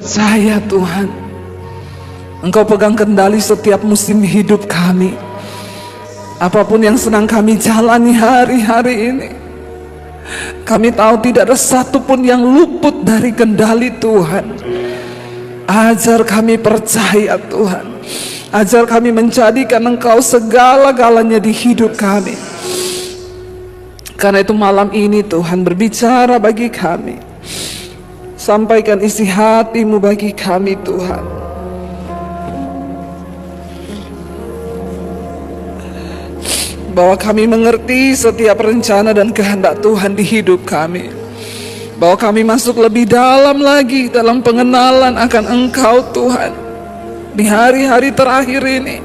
percaya Tuhan, Engkau pegang kendali setiap musim hidup kami. Apapun yang sedang kami jalani hari-hari ini, kami tahu tidak ada satupun yang luput dari kendali Tuhan. Ajar kami percaya Tuhan, ajar kami menjadikan Engkau segala-galanya di hidup kami. Karena itu malam ini Tuhan berbicara bagi kami. Sampaikan isi hati-Mu bagi kami Tuhan. Bahwa kami mengerti setiap rencana dan kehendak Tuhan di hidup kami. Bahwa kami masuk lebih dalam lagi dalam pengenalan akan Engkau Tuhan. Di hari-hari terakhir ini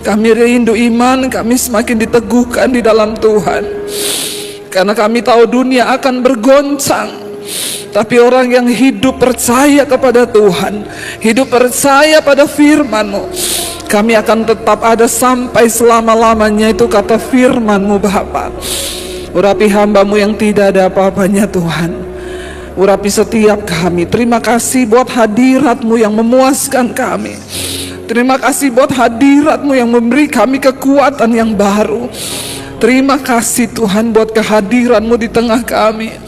kami rindu iman kami semakin diteguhkan di dalam Tuhan. Karena kami tahu dunia akan bergoncang, tapi orang yang hidup percaya kepada Tuhan, hidup percaya pada firman-Mu, kami akan tetap ada sampai selama-lamanya. Itu kata firman-Mu Bapa. Urapi hamba-Mu yang tidak ada apa-apanya Tuhan. Urapi setiap kami. Terima kasih buat hadirat-Mu yang memuaskan kami. Terima kasih buat hadirat-Mu yang memberi kami kekuatan yang baru. Terima kasih Tuhan buat kehadiran-Mu di tengah kami.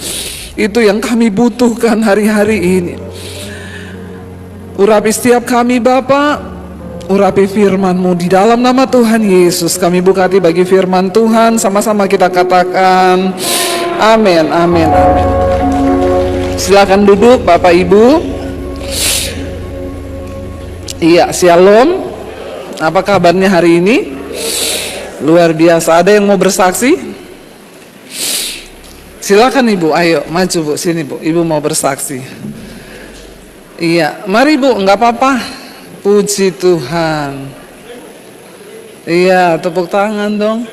Itu yang kami butuhkan hari-hari ini. Urapi setiap kami Bapa. Urapi firman-Mu di dalam nama Tuhan Yesus. Kami buka hati bagi firman Tuhan. Sama-sama kita katakan amin, amin, amin. Silakan duduk Bapak Ibu. Iya, shalom. Apa kabarnya hari ini? Luar biasa. Ada yang mau bersaksi? Silakan Ibu, ayo maju Bu, sini Bu. Ibu mau bersaksi. Iya, mari Bu, nggak apa-apa. Puji Tuhan. Iya, tepuk tangan dong.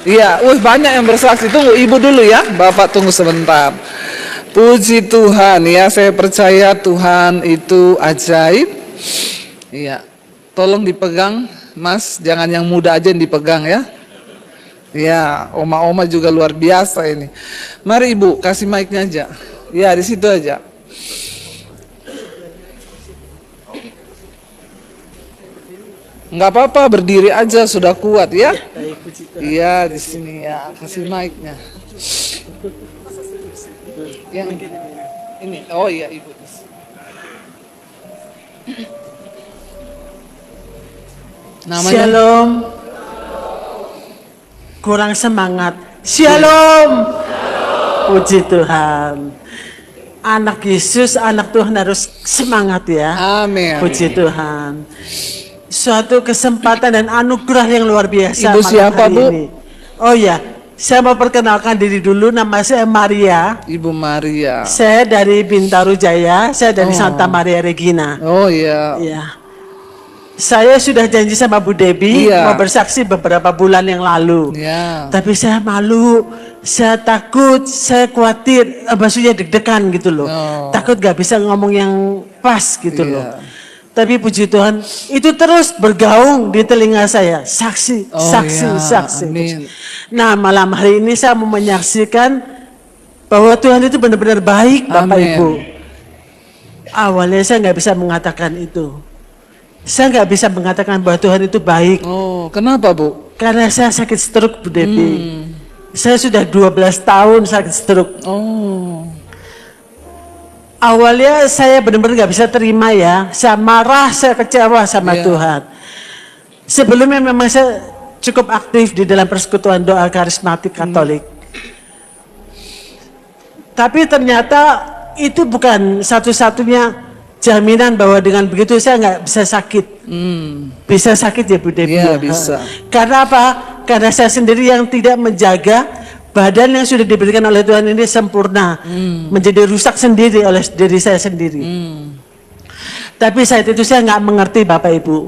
Iya, banyak yang bersaksi. Tunggu Ibu dulu ya, Bapak tunggu sebentar. Puji Tuhan ya, saya percaya Tuhan itu ajaib. Iya, tolong dipegang Mas, jangan yang muda aja yang dipegang ya. Ya, oma-oma juga luar biasa ini. Mari Ibu, kasih mic-nya aja. Ya, di situ aja. Enggak apa-apa, berdiri aja sudah kuat ya. Iya, di sini ya, kasih mic-nya. Yang ini, oh iya Ibu. Namanya? Shalom. Kurang semangat. Shalom. Puji Tuhan. Anak Yesus, anak Tuhan harus semangat ya. Amin. Puji Tuhan. Suatu kesempatan dan anugerah yang luar biasa. Ibu siapa Bu? Ini. Oh ya, saya mau perkenalkan diri dulu. Nama saya Maria. Ibu Maria. Saya dari Bintaro Jaya. Saya dari Santa Maria Regina. Oh iya. Iya. Saya sudah janji sama Bu Debbie mau bersaksi beberapa bulan yang lalu. Tapi saya malu, saya takut, saya khawatir, maksudnya deg-degan gitu loh. Takut gak bisa ngomong yang pas gitu loh. Tapi puji Tuhan, itu terus bergaung di telinga saya. Saksi, saksi. Amin. Nah, malam hari ini saya mau menyaksikan bahwa Tuhan itu benar-benar baik, Bapak Ibu. Awalnya saya nggak bisa mengatakan itu. Saya nggak bisa mengatakan bahwa Tuhan itu baik. Oh, kenapa Bu? Karena saya sakit stroke, Bu Debbie. Saya sudah 12 tahun sakit stroke. Oh. Awalnya saya benar-benar nggak bisa terima ya. Saya marah, saya kecewa sama Tuhan. Sebelumnya memang saya cukup aktif di dalam persekutuan doa karismatik Katolik. Tapi ternyata itu bukan satu-satunya jaminan bahwa dengan begitu saya nggak bisa sakit. Bisa sakit ya Bu Debbie? Iya bisa. Karena apa? Karena saya sendiri yang tidak menjaga badan yang sudah diberikan oleh Tuhan ini sempurna. Menjadi rusak sendiri oleh diri saya sendiri. Tapi saat itu saya nggak mengerti Bapak Ibu.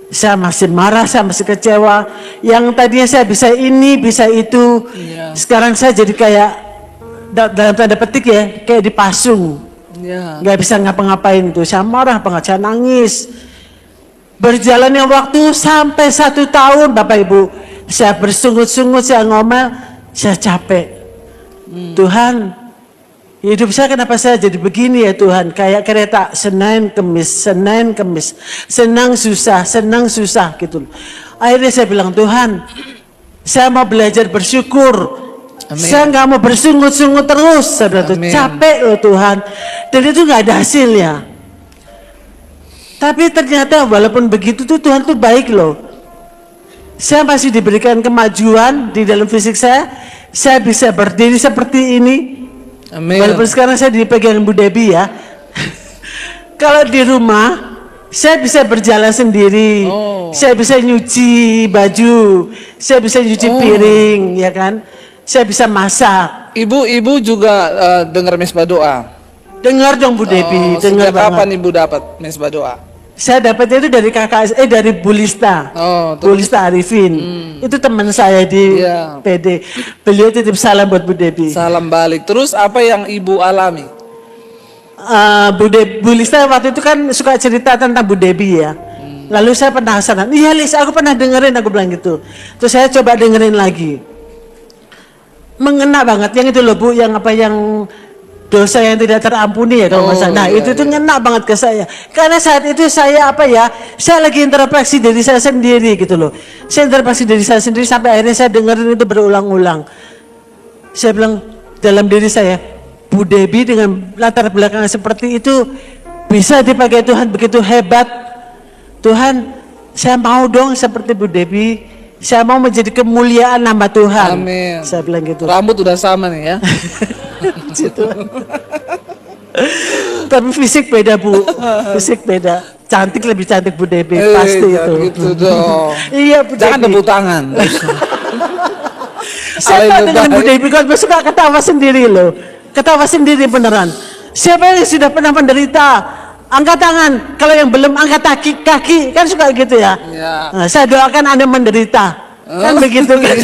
Saya masih marah, saya masih kecewa. Yang tadinya saya bisa ini, bisa itu. Sekarang saya jadi kayak dalam tanda petik ya, kayak dipasung. Nggak bisa ngapa-ngapain itu. Saya marah banget, saya nangis. Berjalannya waktu sampai 1 tahun Bapak Ibu. Saya bersungut-sungut, saya ngomel, saya capek. Tuhan, hidup saya kenapa saya jadi begini ya Tuhan? Kayak kereta Senin Kemis, Senin Kemis, senang susah gitu. Akhirnya saya bilang, Tuhan, saya mau belajar bersyukur. Amin. Saya nggak mau bersungut-sungut terus. Saya bilang, Amin. capek loh Tuhan. Dan itu nggak ada hasilnya. Tapi ternyata walaupun begitu tuh Tuhan tuh baik loh. Saya masih diberikan kemajuan di dalam fisik saya. Saya bisa berdiri seperti ini. Amin. Walaupun sekarang saya dipegang Bu Debbie ya. Kalau di rumah, saya bisa berjalan sendiri. Oh. Saya bisa nyuci baju. Saya bisa nyuci piring, ya kan. Saya bisa masak. Ibu juga dengar mesbah doa. Dengar dong Bu Debbie, dengar Sejak kapan banget. ibu dapat mesbah doa? Saya dapatnya itu dari dari Bu Lista. Oh, Bu Lista Arifin. Itu teman saya di Iya. PD. Beliau titip salam buat Bu Debbie. Salam balik. Terus apa yang ibu alami? Bu Lista waktu itu kan suka cerita tentang Bu Debbie ya. Lalu saya penasaran. Iya Lis, aku pernah dengerin, aku bilang gitu. Terus saya coba dengerin lagi. Mengena banget yang itu loh Bu, yang apa yang dosa yang tidak terampuni ya kalau masalah. Nah iya, itu tuh ngena banget ke saya. Karena saat itu saya saya lagi introspeksi diri saya sendiri gitu loh. Saya introspeksi diri saya sendiri sampai akhirnya saya dengerin itu berulang-ulang. Saya bilang dalam diri saya, Bu Debbie dengan latar belakang seperti itu bisa dipakai Tuhan begitu hebat. Tuhan, saya mau dong seperti Bu Debbie. Saya mau menjadi kemuliaan nama Tuhan. Amin. Saya bilang gitu. Rambut udah sama nih ya. Gitu. Tapi fisik beda Bu, fisik beda. Cantik, lebih cantik Bu Debbie, pasti itu. Gitu dong. Iya Bu Jangan Debbie. tepuk tangan. Saya Alay dengan Bu lebay. Debbie kan suka ketawa sendiri loh. Ketawa sendiri beneran. Siapa yang sudah pernah menderita? Angkat tangan. Kalau yang belum angkat kaki kan suka gitu ya. Ya. Nah, saya doakan Anda menderita. Kan begitu kan.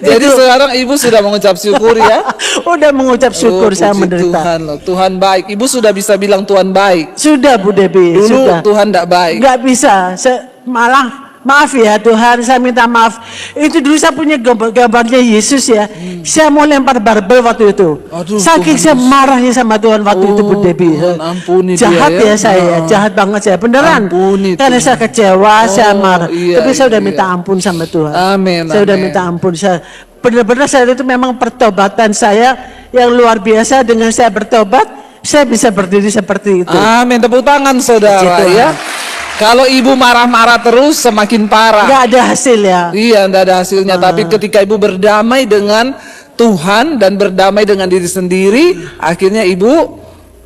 Jadi Itu. sekarang ibu sudah mengucap syukur ya. Udah mengucap syukur saya puji menderita. Tuhan loh, Tuhan baik. Ibu sudah bisa bilang Tuhan baik. Sudah Bu Debbie, Dulu sudah. Tuhan tidak baik. Nggak bisa, malah maaf ya Tuhan, saya minta maaf. Itu dulu saya punya gambarnya Yesus ya. Saya mau lempar barbel waktu itu. Aduh, Saking Tuhan saya marahnya sama Tuhan waktu itu Bu Debbie. Tuhan ampuni Jahat dia ya saya, jahat banget saya beneran. Ampuni Karena Tuhan. saya kecewa, saya marah. iya, Tapi saya udah iya. minta ampun sama Tuhan. Amin, Saya udah amin. minta ampun. Saya benar-benar saat itu memang pertobatan saya yang luar biasa. Dengan saya bertobat, saya bisa berdiri seperti itu. Amin. Tepuk tangan saudara Puji Tuhan. ya. Kalau ibu marah-marah terus semakin parah. Nggak ada hasil ya. Iya, tidak ada hasilnya. Tapi ketika ibu berdamai dengan Tuhan dan berdamai dengan diri sendiri, akhirnya ibu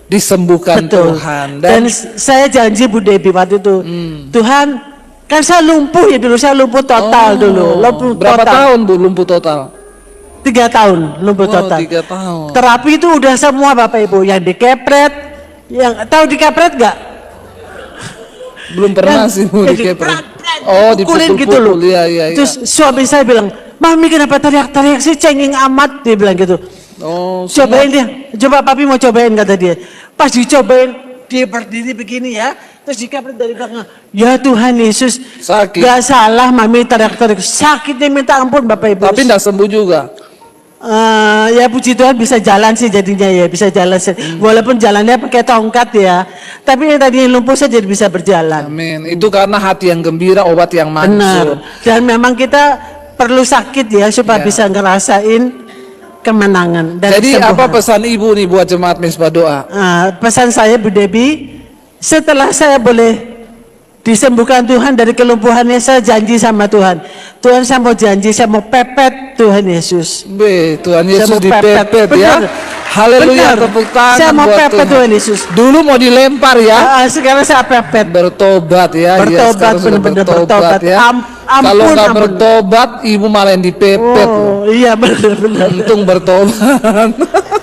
disembuhkan Betul. Tuhan. Dan saya janji Bu Debbie waktu itu, Tuhan, kan saya lumpuh ya dulu, saya lumpuh total dulu. Lumpuh berapa total. tahun Bu lumpuh total? 3 tahun lumpuh total. 3 tahun. Terapi itu udah semua Bapak Ibu, yang dikepret, yang tahu dikepret nggak? Belum pernah sih Bu yang dikepret. Oh, dipukulin gitu loh. Iya, iya, iya. Terus suami saya bilang, Mami kenapa teriak-teriak sih, cengeng amat, dia bilang gitu. Oh, Cobain dia, coba papi mau cobain kata dia. Pas dicobain, dia berdiri begini ya, terus dikepret dari belakang. Ya Tuhan Yesus, Sakit. gak salah Mami teriak-teriak, sakitnya minta ampun Bapak Ibu. tapi tidak sembuh juga. Ya puji Tuhan bisa jalan sih jadinya ya, bisa jalan sih. Walaupun jalannya pakai tongkat ya, tapi yang tadi lumpuh saya jadi bisa berjalan. Amin. Itu karena hati yang gembira, obat yang Benar. mansur. Dan memang kita perlu sakit ya supaya Ya. bisa ngerasain kemenangan dan Jadi apa kesembuhan. pesan ibu nih buat jemaat Mesbah Doa? Pesan saya Bu Debbie, setelah saya boleh disembuhkan Tuhan dari kelumpuhannya, saya janji sama Tuhan. Tuhan saya mau janji, saya mau pepet Tuhan Yesus. Tuhan Saya Yesus mau dipepet ya. Benar. Haleluya, Benar. tepuk tangan Saya mau buat pepet Tuhan Yesus. Dulu mau dilempar ya. Sekarang saya pepet. Bertobat ya. Bertobat, sekarang sudah benar-benar bertobat. ya. Ampun, Kalau nggak ampun. bertobat, ibu malah yang dipepet. Oh iya benar-benar. Untung bertobat.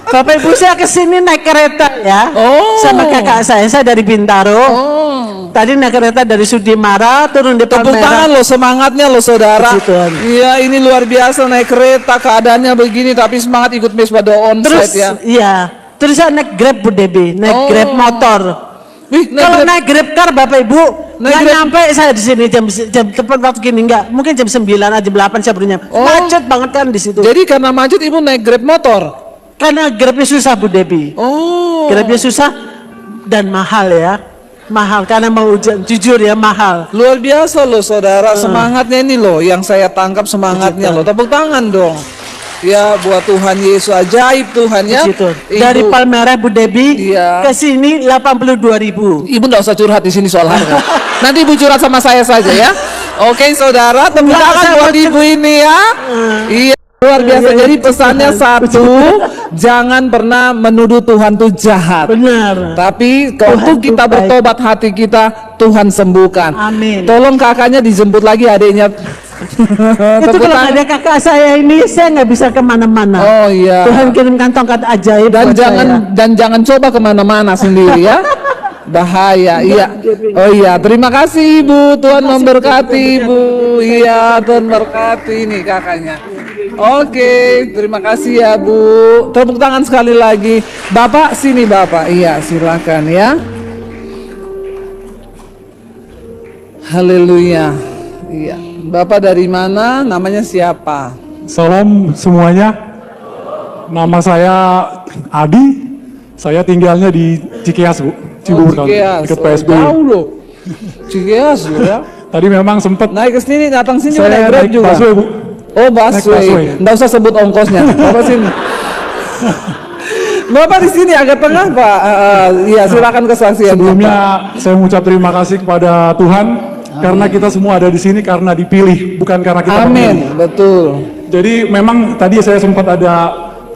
Bapak Ibu saya kesini naik kereta ya. Oh. Sama kakak saya dari Bintaro. Oh. Tadi naik kereta dari Sudimara turun di Tepuk tangan Palmerah. lo, semangatnya lo saudara. Puji Tuhan. Iya, ini luar biasa naik kereta, keadaannya begini tapi semangat ikut Mesbah Doa Terus onsite ya. iya. Terus saya naik Grab Bu Debbie, naik Oh. Grab motor. Wih, Kalau naik Grab car Bapak Ibu, Naik nggak Grab- nyampe saya di sini jam tepat waktu gini enggak. Mungkin jam 9 atau jam 8 saya baru nyampe. Oh. Macet banget kan di situ. Jadi karena macet ibu naik Grab motor. Karena grabnya susah Bu Debi. Oh. Grabnya susah dan mahal ya. Mahal karena mau jujur ya mahal. Luar biasa loh saudara, semangatnya ini loh yang saya tangkap semangatnya loh. Tepuk tangan dong. Ya buat Tuhan Yesus, ajaib Tuhan ya. Gitu. Dari Palmerah Bu Debi Iya. ke sini 82.000. Ibu nggak usah curhat di sini soal harga. Nanti ibu curhat sama saya saja ya. Oke saudara, tepuk Enggak, tangan saya buat mau ibu ini ya. Iya. Luar biasa. Jadi pesannya satu, jangan pernah menuduh Tuhan tuh jahat. Benar. Tapi kalau Tuhan kita tuh baik. bertobat hati kita, Tuhan sembuhkan. Amin. Tolong kakaknya dijemput lagi adiknya. Itu Tepuk kalau tangan. ada kakak saya ini saya nggak bisa kemana-mana. Oh iya. Tuhan kirimkan tongkat ajaib Dan buat jangan saya. jangan coba kemana-mana sendiri ya. Bahaya. Iya. Oh iya. Terima kasih Ibu. Tuhan memberkati Ibu. Iya. Tuhan berkati nih kakaknya. Oke, terima kasih ya Bu. Tepuk tangan sekali lagi. Bapak sini Bapak. Iya, silakan ya. Haleluya. Iya. Bapak dari mana? Namanya siapa? Salam semuanya. Nama saya Adi. Saya tinggalnya di Cikeas, Bu. Cibubur kali, Cikeas. dekat Oh, PSB. jauh loh. Cikeas loh ya. Tadi memang sempat Naik ke sini, datang sini naik saya Grab naik juga. busway, Bu. Oh, Naik busway. busway. Nggak usah sebut ongkosnya. Bapak sini. Bapak di sini agak tengah, Pak. Iya, silakan kesaksian. Sebelumnya Bapak. saya mengucap terima kasih kepada Tuhan karena kita semua ada di sini karena dipilih, bukan karena kita Amin, memilih. betul. Jadi memang tadi saya sempat ada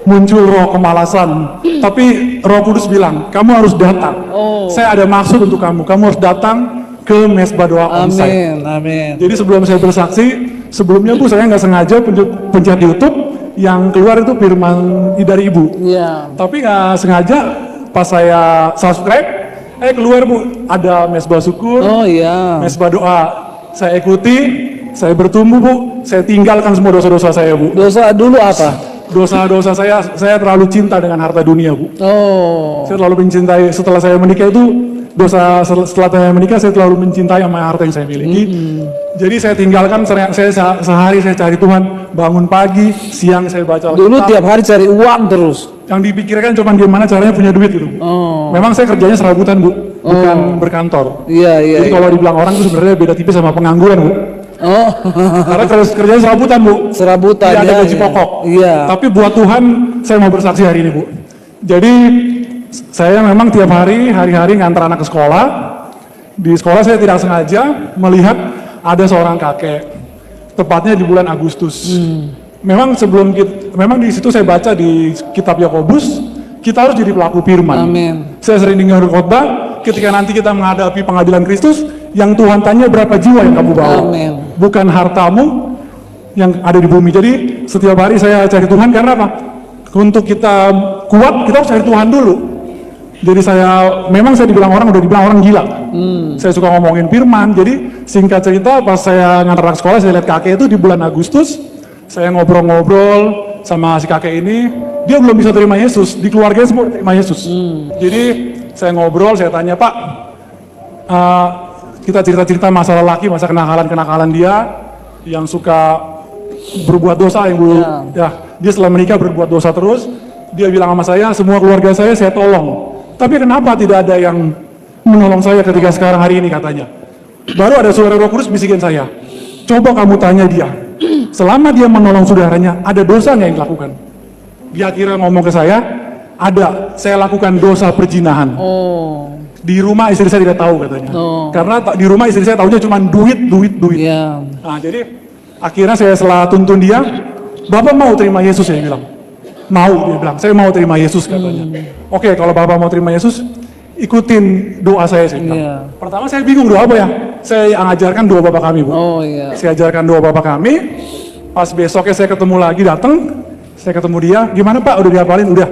muncul roh kemalasan, tapi Roh Kudus bilang, kamu harus datang. Saya ada maksud untuk kamu harus datang ke mesbah doa onsite. Amin, amin. Jadi sebelum saya bersaksi, sebelumnya Bu saya nggak sengaja pencet YouTube, yang keluar itu firman dari Ibu. Iya. Tapi nggak sengaja pas saya subscribe, keluar Bu, ada mesbah syukur, Oh iya. mesbah doa. Saya ikuti, saya bertumbuh Bu, saya tinggalkan semua dosa-dosa saya Bu. Dosa dulu apa? Dosa-dosa saya terlalu cinta dengan harta dunia Bu. Oh. Saya terlalu mencintai, setelah saya menikah itu, setelah saya menikah saya terlalu mencintai sama harta yang saya miliki. Jadi saya tinggalkan, saya sehari saya cari Tuhan, bangun pagi, siang saya baca Dulu Alkitab. tiap hari cari uang terus. Yang dipikirkan cuma gimana caranya punya duit gitu. Oh. Memang saya kerjanya serabutan Bu, bukan berkantor. Iya, iya. Jadi iya. kalau dibilang orang itu sebenarnya beda tipis sama pengangguran Bu. Oh. Karena kalau kerjanya serabutan Bu, Serabutan, tidak ada ya, gaji ya. pokok. Iya. Tapi buat Tuhan saya mau bersaksi hari ini Bu. Jadi saya memang tiap hari-hari ngantar anak ke sekolah. Di sekolah saya tidak sengaja melihat ada seorang kakek, tepatnya di bulan Agustus. Memang memang di situ saya baca di kitab Yakobus, kita harus jadi pelaku firman. Amin. Saya sering dengar khotbah, ketika nanti kita menghadapi pengadilan Kristus, yang Tuhan tanya berapa jiwa yang kamu bawa, Amin. bukan hartamu yang ada di bumi. Jadi setiap hari saya cari Tuhan karena apa? Untuk kita kuat, kita harus cari Tuhan dulu. Jadi memang saya dibilang orang gila. Saya suka ngomongin firman. Jadi singkat cerita, pas saya ngantar anak sekolah, saya lihat kakek itu di bulan Agustus. Saya ngobrol-ngobrol sama si kakek ini, dia belum bisa terima Yesus. Di keluarganya semua terima Yesus. Jadi saya ngobrol, saya tanya, Pak, kita cerita-cerita masalah laki, masa kenakalan dia yang suka berbuat dosa yang dulu, ya dia setelah menikah berbuat dosa terus. Dia bilang sama saya, semua keluarga saya tolong. Tapi kenapa tidak ada yang menolong saya ketika sekarang hari ini katanya. Baru ada saudara Roh Kudus bisikin saya, coba kamu tanya dia, selama dia menolong saudaranya, ada dosa nggak yang dilakukan? Dia akhirnya ngomong ke saya, ada, saya lakukan dosa perzinahan. Oh. Di rumah istri saya tidak tahu katanya. Oh. Karena di rumah istri saya tahunya cuma duit. Iya. Nah jadi akhirnya saya setelah tuntun dia, Bapak mau terima Yesus, saya bilang. Mau, dia bilang, saya mau terima Yesus katanya. Oke, kalau Bapak mau terima Yesus, ikutin doa saya bilang. Iya. Pertama saya bingung doa apa ya? Saya ajarkan doa Bapak kami Bu. Oh iya. Saya ajarkan doa Bapak kami, pas besoknya saya ketemu lagi datang, saya ketemu dia, gimana Pak, udah dihafalin? Udah.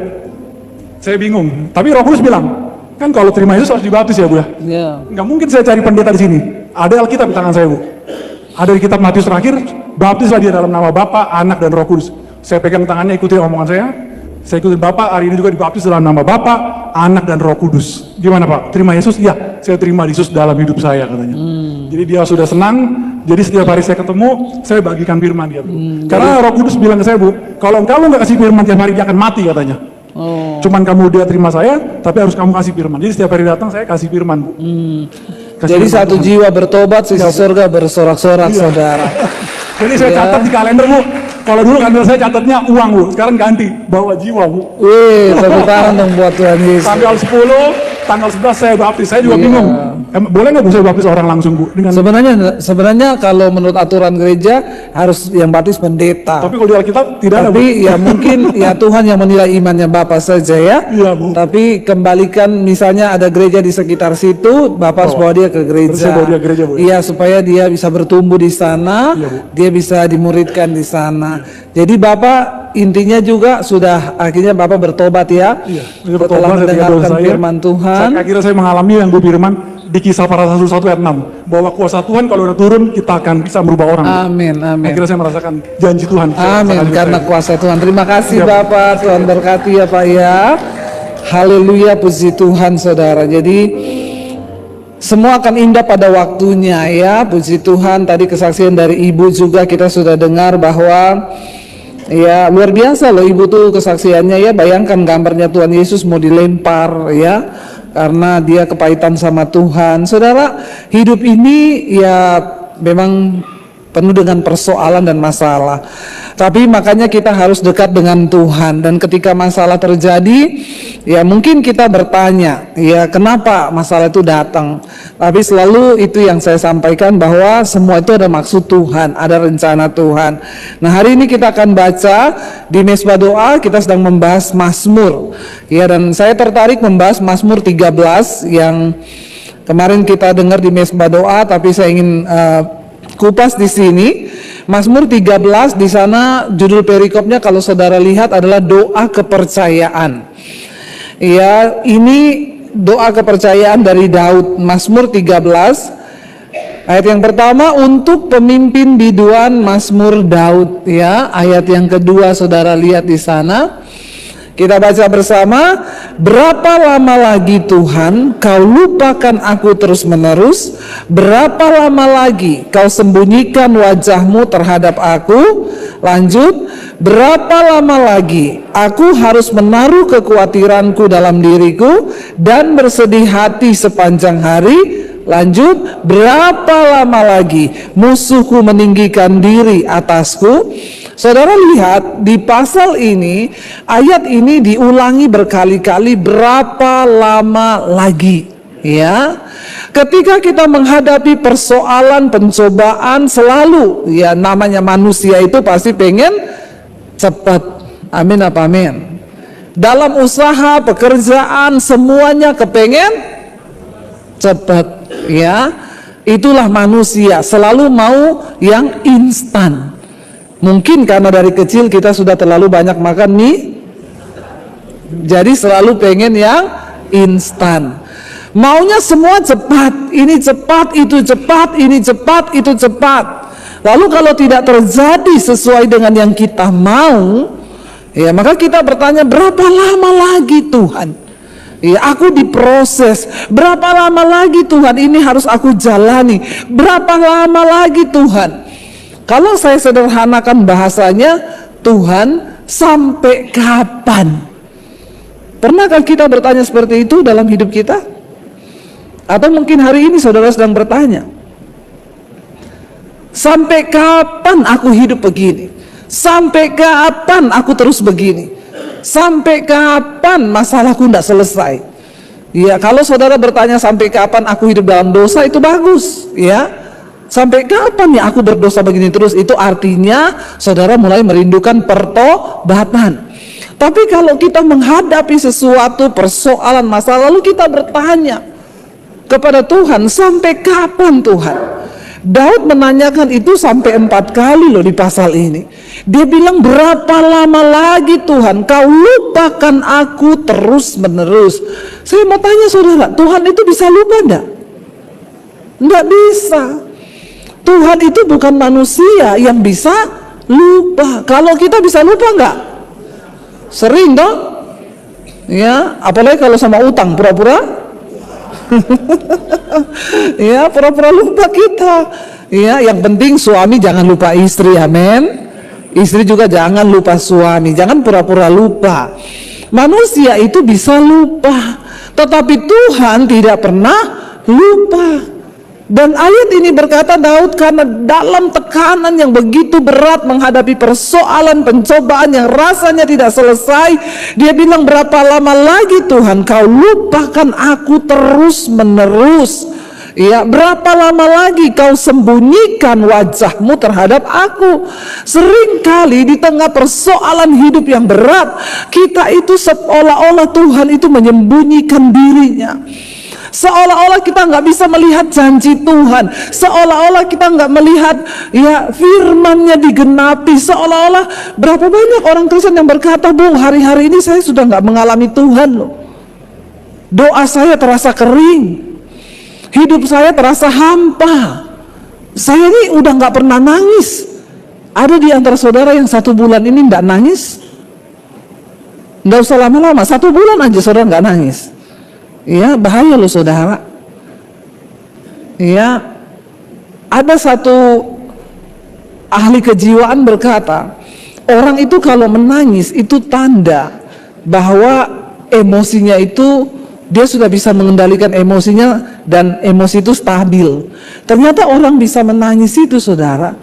Saya bingung, tapi Roh Kudus bilang, kan kalau terima Yesus harus dibaptis ya Bu ya? Iya. Nggak mungkin saya cari pendeta di sini. Ada Alkitab di tangan saya Bu. Ada di kitab Matius terakhir, baptislah dia dalam nama Bapa, Anak dan Roh Kudus. Saya pegang tangannya, ikutin omongan saya ikutin Bapak, hari ini juga dibaptis dalam nama Bapa, Anak dan Roh Kudus. Gimana Pak? Terima Yesus? Iya, saya terima Yesus dalam hidup saya katanya. Jadi dia sudah senang, jadi setiap hari saya ketemu, saya bagikan firman dia Bu. Karena Roh Kudus bilang ke saya Bu, kalau engkau nggak kasih firman tiap hari dia akan mati katanya. Oh. Cuman kamu dia terima saya, tapi harus kamu kasih firman. Jadi setiap hari datang saya kasih firman, Bu. Kasih Jadi firman satu Tuhan. jiwa bertobat, sisi Iya, Bu. surga bersorak-sorak, Iya. saudara. Jadi saya catat di kalender, Bu. Kalau dulu kalender saya catatnya uang, Bu. Sekarang ganti, bawa jiwa, Bu. Wih, tepuk tangan dong buat Tuhan Yesus. Tanggal 10, tanggal 11 saya baptis. Saya juga Iya. bingung. Boleh nggak Bu saya baptis orang langsung, Bu? Dengan Sebenarnya kalau menurut aturan gereja harus yang baptis pendeta. tapi kalau di Alkitab tidak ada, Bu. Tapi ya mungkin ya Tuhan yang menilai imannya Bapak saja ya. Iya, Bu. Tapi kembalikan misalnya ada gereja di sekitar situ, Bapak harus bawa dia ke gereja. Terus saya bawa dia ke gereja, Bu. Iya, supaya dia bisa bertumbuh di sana, Iya, Bu. dia bisa dimuridkan di sana. Jadi Bapak intinya juga sudah akhirnya Bapak bertobat ya. Iya, saya Setelah bertobat, saya tinggal dosa mendengarkan saya. firman Tuhan. Akhirnya saya mengalami yang Bu firman di Kisah Para Rasul 1 ayat 6 bahwa kuasa Tuhan kalau udah turun kita akan bisa merubah orang. Amin, amin. Akhirnya saya merasakan janji Tuhan. Amin, Saya- karena kuasa Tuhan. Terima kasih Siap. Bapak, Tuhan berkati ya Pak ya. Haleluya, puji Tuhan saudara. Jadi semua akan indah pada waktunya ya, puji Tuhan. Tadi kesaksian dari Ibu juga kita sudah dengar bahwa ya luar biasa loh Ibu tuh kesaksiannya ya. Bayangkan gambarnya Tuhan Yesus mau dilempar ya, karena dia kepahitan sama Tuhan. Saudara, hidup ini ya memang penuh dengan persoalan dan masalah. Tapi makanya kita harus dekat dengan Tuhan. Dan ketika masalah terjadi, ya mungkin kita bertanya, ya kenapa masalah itu datang. Tapi selalu itu yang saya sampaikan bahwa semua itu ada maksud Tuhan, ada rencana Tuhan. Nah hari ini kita akan baca di Mesbah Doa, kita sedang membahas Mazmur. Ya, dan saya tertarik membahas Mazmur 13 yang kemarin kita dengar di Mesbah Doa, tapi saya ingin kupas di sini. Mazmur 13 di sana judul perikopnya kalau saudara lihat adalah doa kepercayaan. Ya, ini doa kepercayaan dari Daud. Mazmur 13 ayat yang pertama untuk pemimpin biduan Mazmur Daud ya. Ayat yang kedua saudara lihat di sana. Kita baca bersama, berapa lama lagi Tuhan kau lupakan aku terus-menerus? Berapa lama lagi kau sembunyikan wajahmu terhadap aku? Lanjut, berapa lama lagi aku harus menaruh kekhawatiranku dalam diriku dan bersedih hati sepanjang hari? Lanjut, berapa lama lagi musuhku meninggikan diri atasku? Saudara lihat di pasal ini, ayat ini diulangi berkali-kali, berapa lama lagi ya. Ketika kita menghadapi persoalan, pencobaan, selalu ya namanya manusia itu pasti pengen cepat. Amin apa amin. Dalam usaha, pekerjaan, semuanya kepengen cepat ya. Itulah manusia, selalu mau yang instan. Mungkin karena dari kecil kita sudah terlalu banyak makan mie, jadi selalu pengen yang instan. Maunya semua cepat, ini cepat, itu cepat, ini cepat, itu cepat. Lalu kalau tidak terjadi sesuai dengan yang kita mau, ya maka kita bertanya, berapa lama lagi Tuhan? Ya, aku diproses. Berapa lama lagi Tuhan ini harus aku jalani? Berapa lama lagi Tuhan? Kalau saya sederhanakan bahasanya, Tuhan sampai kapan? Pernahkah kita bertanya seperti itu dalam hidup kita? Atau mungkin hari ini saudara sedang bertanya, sampai kapan aku hidup begini? Sampai kapan aku terus begini? Sampai kapan masalahku tidak selesai? Ya, kalau saudara bertanya sampai kapan aku hidup dalam dosa, itu bagus ya. Sampai kapan ya aku berdosa begini terus? Itu artinya saudara mulai merindukan pertobatan. Tapi kalau kita menghadapi sesuatu persoalan masalah, lalu kita bertanya kepada Tuhan, sampai kapan Tuhan? Daud menanyakan itu sampai 4 kali loh di pasal ini. Dia bilang, berapa lama lagi Tuhan kau lupakan aku terus menerus? Saya mau tanya saudara, Tuhan itu bisa lupa enggak? Enggak bisa. Tuhan itu bukan manusia yang bisa lupa. Kalau kita bisa lupa enggak? Sering dong. Ya, apalagi kalau sama utang, pura-pura ya, pura-pura lupa kita. Ya, yang penting suami jangan lupa istri, amin. Istri juga jangan lupa suami, jangan pura-pura lupa. Manusia itu bisa lupa, tetapi Tuhan tidak pernah lupa. Dan ayat ini berkata, Daud karena dalam tekanan yang begitu berat menghadapi persoalan pencobaan yang rasanya tidak selesai, dia bilang, berapa lama lagi Tuhan kau lupakan aku terus menerus? Ya, berapa lama lagi kau sembunyikan wajahmu terhadap aku? Seringkali di tengah persoalan hidup yang berat, kita itu seolah-olah Tuhan itu menyembunyikan dirinya. Seolah-olah kita nggak bisa melihat janji Tuhan, seolah-olah kita nggak melihat ya firman-Nya digenapi, seolah-olah berapa banyak orang Kristen yang berkata, Bu, hari-hari ini saya sudah nggak mengalami Tuhan loh. Doa saya terasa kering, hidup saya terasa hampa, saya ini udah nggak pernah nangis. Ada di antara saudara yang 1 bulan ini nggak nangis? Nggak usah lama-lama, 1 bulan aja saudara nggak nangis. Ya, bahaya loh saudara. Ya, ada satu ahli kejiwaan berkata, orang itu kalau menangis itu tanda bahwa emosinya itu, dia sudah bisa mengendalikan emosinya dan emosi itu stabil. Ternyata orang bisa menangis itu saudara,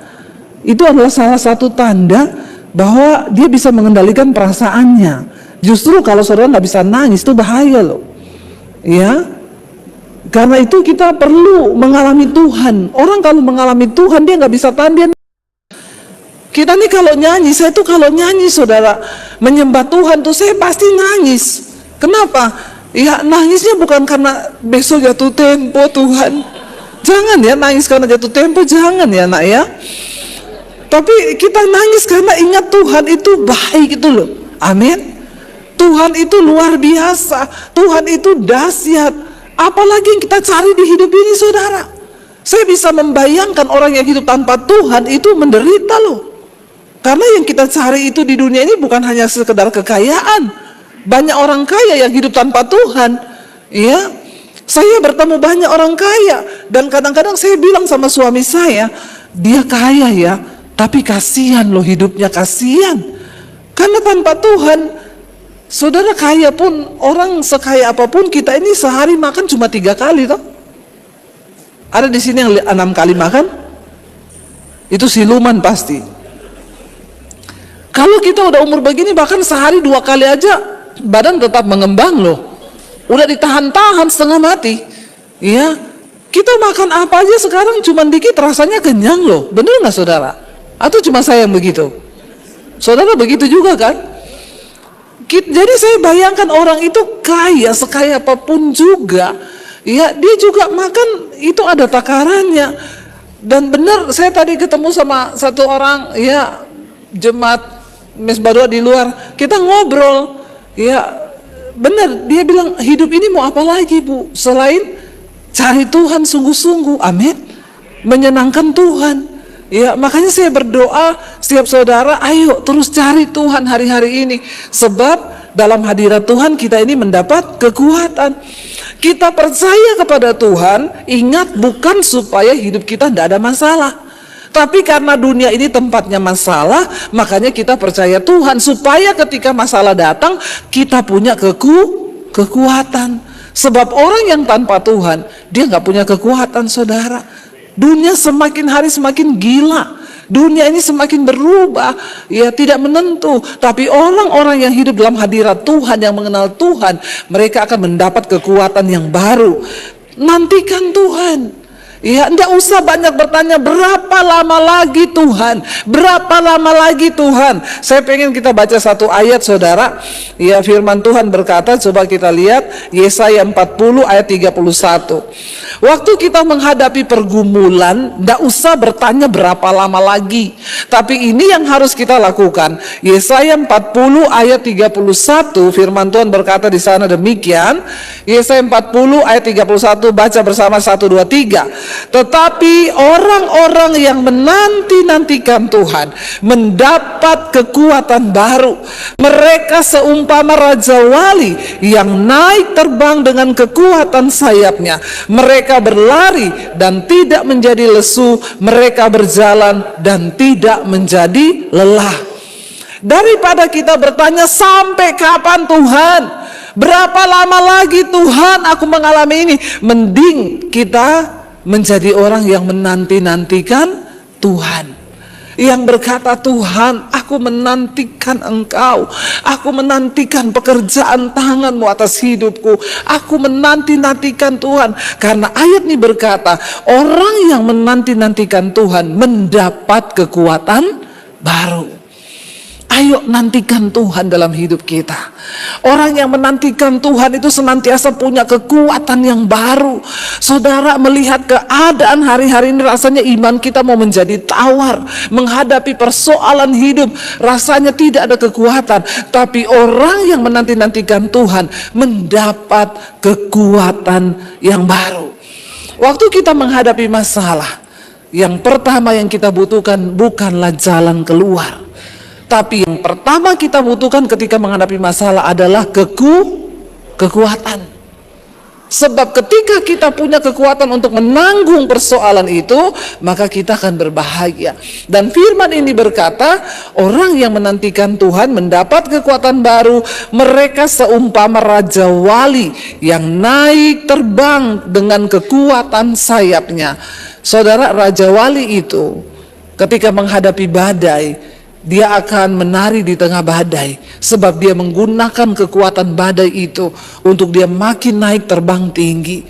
itu adalah salah satu tanda bahwa dia bisa mengendalikan perasaannya. Justru kalau saudara nggak bisa nangis itu bahaya loh. Ya, karena itu kita perlu mengalami Tuhan. Orang kalau mengalami Tuhan dia nggak bisa tahan. Kita nih kalau nyanyi, saya tuh kalau nyanyi saudara menyembah Tuhan tuh saya pasti nangis. Kenapa? Ya nangisnya bukan karena besok jatuh tempo Tuhan. Jangan ya nangis karena jatuh tempo, jangan ya nak ya. Tapi kita nangis karena ingat Tuhan itu baik itu loh. Amin. Tuhan itu luar biasa, Tuhan itu dahsyat. Apalagi yang kita cari di hidup ini saudara. Saya bisa membayangkan orang yang hidup tanpa Tuhan itu menderita loh. Karena yang kita cari itu di dunia ini bukan hanya sekedar kekayaan. Banyak orang kaya yang hidup tanpa Tuhan. Ya, saya bertemu banyak orang kaya dan kadang-kadang saya bilang sama suami saya, dia kaya ya, tapi kasihan loh hidupnya, kasihan. Karena tanpa Tuhan, saudara kaya pun, orang sekaya apapun kita ini sehari makan cuma 3 kali toh. Ada di sini yang 6 kali makan? Itu siluman pasti. Kalau kita udah umur begini bahkan sehari 2 kali aja badan tetap mengembang loh. Udah ditahan-tahan setengah mati. Iya. Kita makan apa aja sekarang cuma dikit rasanya kenyang loh. Bener nggak saudara? Atau cuma saya yang begitu? Saudara begitu juga kan? Jadi saya bayangkan orang itu kaya, sekaya apapun juga, ya dia juga makan itu ada takarannya. Dan benar saya tadi ketemu sama satu orang, ya jemaat Mesbah Doa di luar, kita ngobrol, ya benar dia bilang hidup ini mau apa lagi Bu, selain cari Tuhan sungguh-sungguh, amin, menyenangkan Tuhan. Ya, makanya saya berdoa setiap saudara, ayo terus cari Tuhan hari-hari ini. Sebab dalam hadirat Tuhan kita ini mendapat kekuatan. Kita percaya kepada Tuhan, ingat bukan supaya hidup kita tidak ada masalah. Tapi karena dunia ini tempatnya masalah, makanya kita percaya Tuhan. Supaya ketika masalah datang, kita punya kekuatan. Sebab orang yang tanpa Tuhan, dia nggak punya kekuatan saudara. Dunia semakin hari semakin gila. Dunia ini semakin berubah, ya tidak menentu. Tapi orang-orang yang hidup dalam hadirat Tuhan, yang mengenal Tuhan, mereka akan mendapat kekuatan yang baru. Nantikan Tuhan. Ya, enggak usah banyak bertanya berapa lama lagi Tuhan, berapa lama lagi Tuhan. Saya pengen kita baca satu ayat saudara. Ya, firman Tuhan berkata, coba kita lihat Yesaya 40 ayat 31. Waktu kita menghadapi pergumulan, enggak usah bertanya berapa lama lagi. Tapi ini yang harus kita lakukan. Yesaya 40 ayat 31, firman Tuhan berkata di sana demikian. Yesaya 40 ayat 31, baca bersama 1 2 3. Tetapi orang-orang yang menanti-nantikan Tuhan mendapat kekuatan baru. Mereka seumpama Raja Wali yang naik terbang dengan kekuatan sayapnya. Mereka berlari dan tidak menjadi lesu. Mereka berjalan dan tidak menjadi lelah. Daripada kita bertanya sampai kapan Tuhan, berapa lama lagi Tuhan aku mengalami ini, mending kita menjadi orang yang menanti-nantikan Tuhan, yang berkata, Tuhan, aku menantikan Engkau, aku menantikan pekerjaan tangan-Mu atas hidupku, aku menanti-nantikan Tuhan. Karena ayat ini berkata, orang yang menanti-nantikan Tuhan mendapat kekuatan baru. Ayo nantikan Tuhan dalam hidup kita. Orang yang menantikan Tuhan itu senantiasa punya kekuatan yang baru. Saudara melihat keadaan hari-hari ini, rasanya iman kita mau menjadi tawar. Menghadapi persoalan hidup rasanya tidak ada kekuatan. Tapi orang yang menanti-nantikan Tuhan mendapat kekuatan yang baru. Waktu kita menghadapi masalah, yang pertama yang kita butuhkan bukanlah jalan keluar, tapi yang pertama kita butuhkan ketika menghadapi masalah adalah kekuatan. Sebab ketika kita punya kekuatan untuk menanggung persoalan itu, maka kita akan berbahagia. Dan firman ini berkata, orang yang menantikan Tuhan mendapat kekuatan baru. Mereka seumpama raja wali yang naik terbang dengan kekuatan sayapnya. Saudara, raja wali itu ketika menghadapi badai, dia akan menari di tengah badai, sebab dia menggunakan kekuatan badai itu untuk dia makin naik terbang tinggi.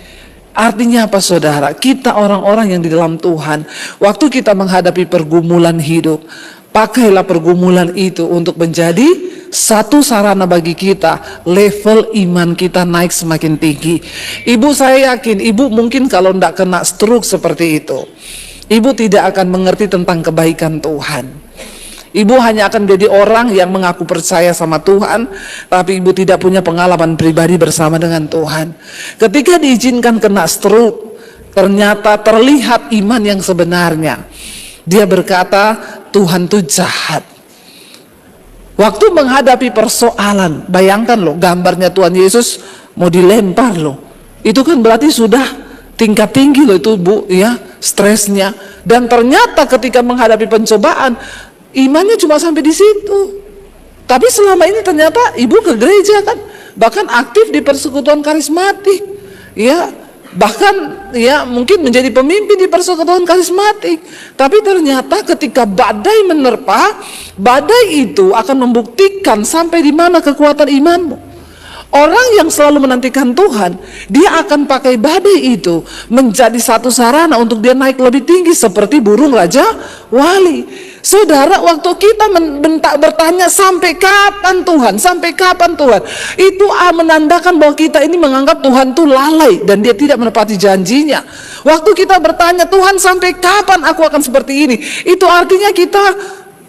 Artinya apa saudara? Kita orang-orang yang di dalam Tuhan, waktu kita menghadapi pergumulan hidup, pakailah pergumulan itu untuk menjadi satu sarana bagi kita, level iman kita naik semakin tinggi. Ibu, saya yakin ibu mungkin kalau tidak kena stroke seperti itu, ibu tidak akan mengerti tentang kebaikan Tuhan. Ibu hanya akan menjadi orang yang mengaku percaya sama Tuhan, tapi ibu tidak punya pengalaman pribadi bersama dengan Tuhan. Ketika diizinkan kena stroke, ternyata terlihat iman yang sebenarnya. Dia berkata, Tuhan tuh jahat. Waktu menghadapi persoalan, bayangkan loh, gambarnya Tuhan Yesus mau dilempar loh. Itu kan berarti sudah tingkat tinggi loh itu Bu, ya, stresnya. Dan ternyata ketika menghadapi pencobaan, imannya cuma sampai di situ. Tapi selama ini ternyata ibu ke gereja kan, bahkan aktif di persekutuan karismatik, ya, bahkan ya mungkin menjadi pemimpin di persekutuan karismatik. Tapi ternyata ketika badai menerpa, badai itu akan membuktikan sampai di mana kekuatan imanmu. Orang yang selalu menantikan Tuhan, dia akan pakai badai itu menjadi satu sarana untuk dia naik lebih tinggi seperti burung raja wali. Saudara, waktu kita bertanya sampai kapan Tuhan, sampai kapan Tuhan, itu menandakan bahwa kita ini menganggap Tuhan itu lalai dan dia tidak menepati janjinya. Waktu kita bertanya, Tuhan sampai kapan aku akan seperti ini, itu artinya kita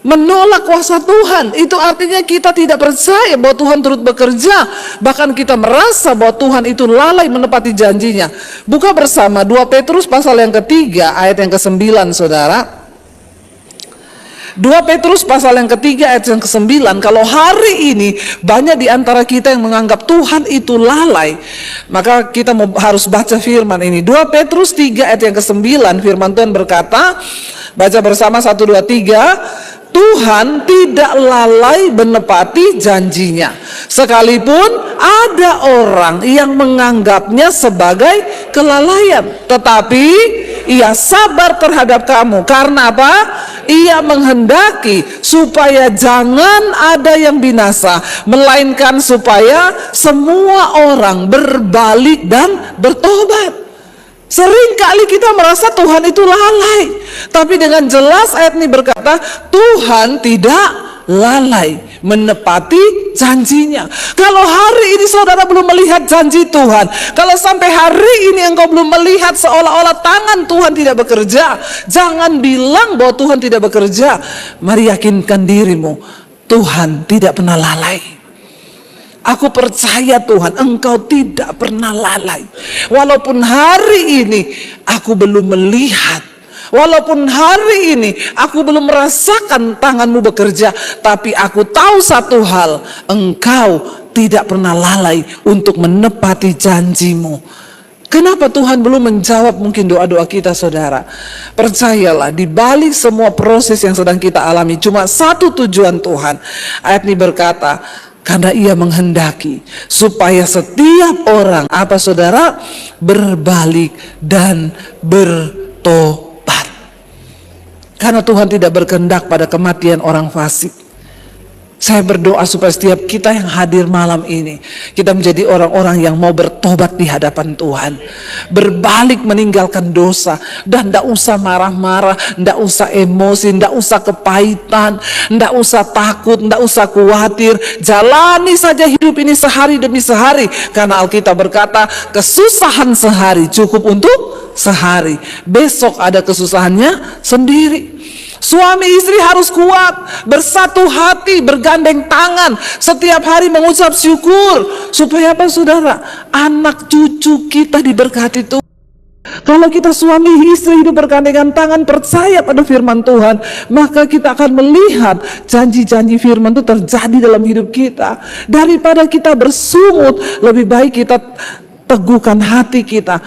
menolak kuasa Tuhan. Itu artinya kita tidak percaya bahwa Tuhan turut bekerja. Bahkan kita merasa bahwa Tuhan itu lalai menepati janjinya. Buka bersama 2 Petrus pasal yang ketiga ayat yang ke-9 saudara. 2 Petrus pasal yang ketiga ayat yang ke-9. Kalau hari ini banyak di antara kita yang menganggap Tuhan itu lalai, maka kita harus baca firman ini. 2 Petrus 3 ayat yang ke-9, firman Tuhan berkata, baca bersama 1, 2, 3. Tuhan tidak lalai menepati janjinya, sekalipun ada orang yang menganggapnya sebagai kelalaian, tetapi ia sabar terhadap kamu. Karena apa? Ia menghendaki supaya jangan ada yang binasa, melainkan supaya semua orang berbalik dan bertobat. Seringkali kita merasa Tuhan itu lalai, tapi dengan jelas ayat ini berkata Tuhan tidak lalai menepati janjinya. Kalau hari ini saudara belum melihat janji Tuhan, kalau sampai hari ini engkau belum melihat seolah-olah tangan Tuhan tidak bekerja, jangan bilang bahwa Tuhan tidak bekerja. Mari yakinkan dirimu, Tuhan tidak pernah lalai. Aku percaya Tuhan, Engkau tidak pernah lalai. Walaupun hari ini aku belum melihat, walaupun hari ini aku belum merasakan tangan-Mu bekerja, tapi aku tahu satu hal, Engkau tidak pernah lalai untuk menepati janji-Mu. Kenapa Tuhan belum menjawab mungkin doa-doa kita, saudara? Percayalah, di balik semua proses yang sedang kita alami, cuma satu tujuan Tuhan. Ayat ini berkata, karena Ia menghendaki supaya setiap orang, apa saudara? Berbalik dan bertobat. Karena Tuhan tidak berkehendak pada kematian orang fasik. Saya berdoa supaya setiap kita yang hadir malam ini, kita menjadi orang-orang yang mau bertobat di hadapan Tuhan, berbalik meninggalkan dosa, dan tidak usah marah-marah, tidak usah emosi, tidak usah kepahitan, tidak usah takut, tidak usah khawatir. Jalani saja hidup ini sehari demi sehari, karena Alkitab berkata kesusahan sehari cukup untuk sehari, besok ada kesusahannya sendiri. Suami istri harus kuat, bersatu hati, bergandeng tangan, setiap hari mengucap syukur. Supaya apa saudara? Anak cucu kita diberkati Tuhan. Kalau kita suami istri hidup bergandengan tangan, percaya pada firman Tuhan, maka kita akan melihat janji-janji firman itu terjadi dalam hidup kita. Daripada kita bersungut, lebih baik kita teguhkan hati kita.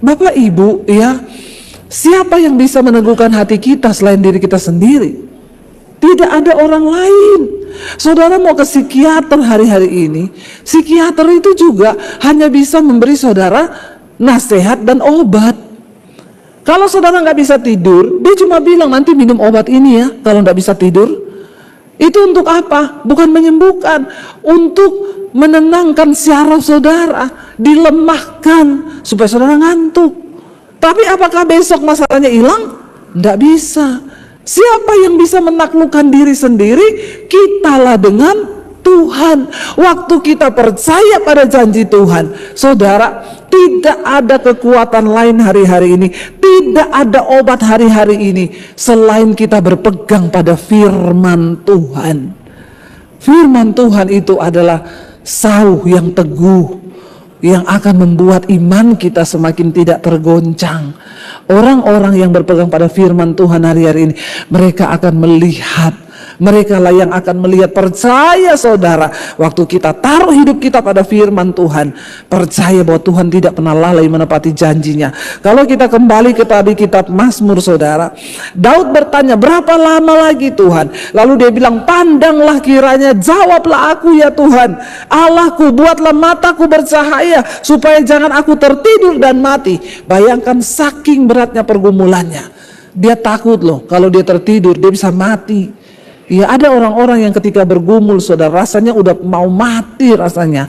Bapak Ibu, ya, siapa yang bisa meneguhkan hati kita selain diri kita sendiri? Tidak ada orang lain. Saudara mau ke psikiater hari-hari ini, psikiater itu juga hanya bisa memberi saudara nasihat dan obat. Kalau saudara nggak bisa tidur, dia cuma bilang nanti minum obat ini ya kalau nggak bisa tidur. Itu untuk apa? Bukan menyembuhkan, untuk menenangkan syaraf saudara, dilemahkan supaya saudara ngantuk. Tapi apakah besok masalahnya hilang? Tidak bisa. Siapa yang bisa menaklukkan diri sendiri? Kitalah dengan Tuhan. Waktu kita percaya pada janji Tuhan, saudara, tidak ada kekuatan lain hari-hari ini, tidak ada obat hari-hari ini selain kita berpegang pada firman Tuhan. Firman Tuhan itu adalah sauh yang teguh, yang akan membuat iman kita semakin tidak tergoncang. Orang-orang yang berpegang pada firman Tuhan hari-hari ini, mereka akan melihat, mereka lah yang akan melihat. Percaya saudara, waktu kita taruh hidup kita pada firman Tuhan, percaya bahwa Tuhan tidak pernah lalai menepati janjinya. Kalau kita kembali ke tadi kitab Mazmur saudara, Daud bertanya, berapa lama lagi Tuhan? Lalu dia bilang, pandanglah kiranya, jawablah aku ya Tuhan Allahku, buatlah mataku bercahaya supaya jangan aku tertidur dan mati. Bayangkan saking beratnya pergumulannya, dia takut loh kalau dia tertidur dia bisa mati. Ya, ada orang-orang yang ketika bergumul saudara, rasanya udah mau mati rasanya.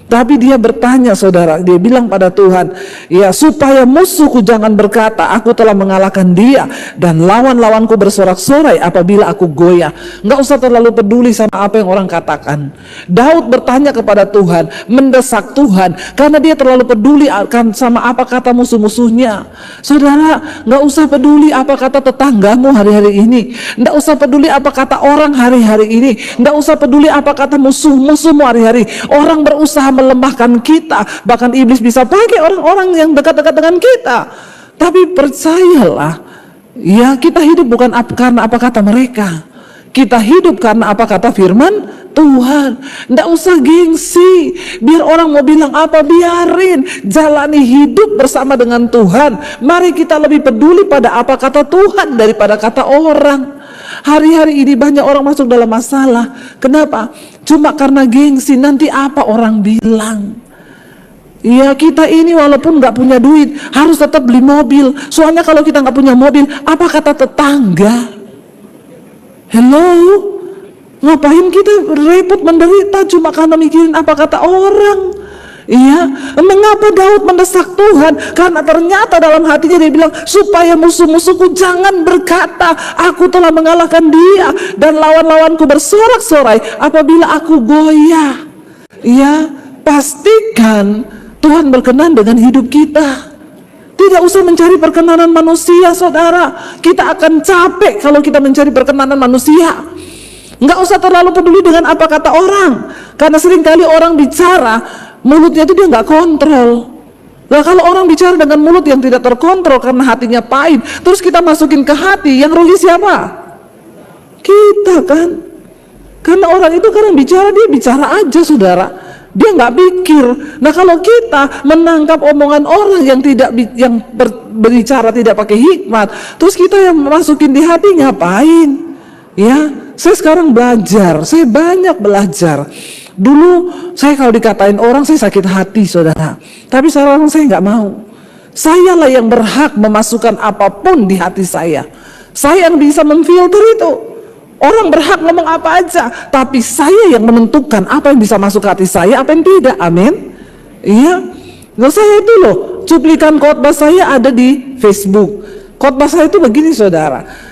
Tapi dia bertanya saudara, dia bilang pada Tuhan, ya supaya musuhku jangan berkata aku telah mengalahkan dia, dan lawan-lawanku bersorak-sorai apabila aku goyah. Nggak usah terlalu peduli sama apa yang orang katakan. Daud bertanya kepada Tuhan, mendesak Tuhan, karena dia terlalu peduli akan sama apa kata musuh-musuhnya. Saudara, nggak usah peduli apa kata tetanggamu hari-hari ini, nggak usah peduli apa kata orang hari-hari ini, nggak usah peduli apa kata musuh-musuhmu hari-hari. Orang berusaha melemahkan kita, bahkan iblis bisa pakai orang-orang yang dekat-dekat dengan kita. Tapi percayalah, ya kita hidup bukan karena apa kata mereka, kita hidup karena apa kata firman Tuhan. Nggak usah gengsi, biar orang mau bilang apa, biarin, jalani hidup bersama dengan Tuhan. Mari kita lebih peduli pada apa kata Tuhan daripada kata orang. Hari-hari ini banyak orang masuk dalam masalah. Kenapa? Cuma karena gengsi, nanti apa orang bilang. Ya kita ini walaupun nggak punya duit harus tetap beli mobil. Soalnya kalau kita nggak punya mobil, apa kata tetangga? Hello? Ngapain kita repot menderita cuma karena mikirin apa kata orang? Iya, mengapa Daud mendesak Tuhan? Karena ternyata dalam hatinya dia bilang, supaya musuh-musuhku jangan berkata aku telah mengalahkan dia, dan lawan-lawanku bersorak-sorai apabila aku goyah. Iya, pastikan Tuhan berkenan dengan hidup kita. Tidak usah mencari perkenanan manusia saudara. Kita akan capek kalau kita mencari perkenanan manusia. Nggak usah terlalu peduli dengan apa kata orang, karena seringkali orang bicara mulutnya itu dia nggak kontrol. Nah kalau orang bicara dengan mulut yang tidak terkontrol karena hatinya pahit, terus kita masukin ke hati, yang rugi siapa? Kita kan. Karena orang itu kadang bicara, dia bicara aja saudara, Dia nggak pikir. Nah kalau kita menangkap omongan orang yang berbicara tidak pakai hikmat, terus kita yang masukin di hati, ngapain? Ya, saya sekarang belajar, saya banyak belajar. Dulu saya kalau dikatain orang saya sakit hati, saudara. Tapi sekarang saya nggak mau. Sayalah yang berhak memasukkan apapun di hati saya. Saya yang bisa memfilter itu. Orang berhak ngomong apa aja, tapi saya yang menentukan apa yang bisa masuk ke hati saya, apa yang tidak. Amin. Iya. Loh, saya itu loh, cuplikan khotbah saya ada di Facebook. Khotbah saya itu begini, saudara.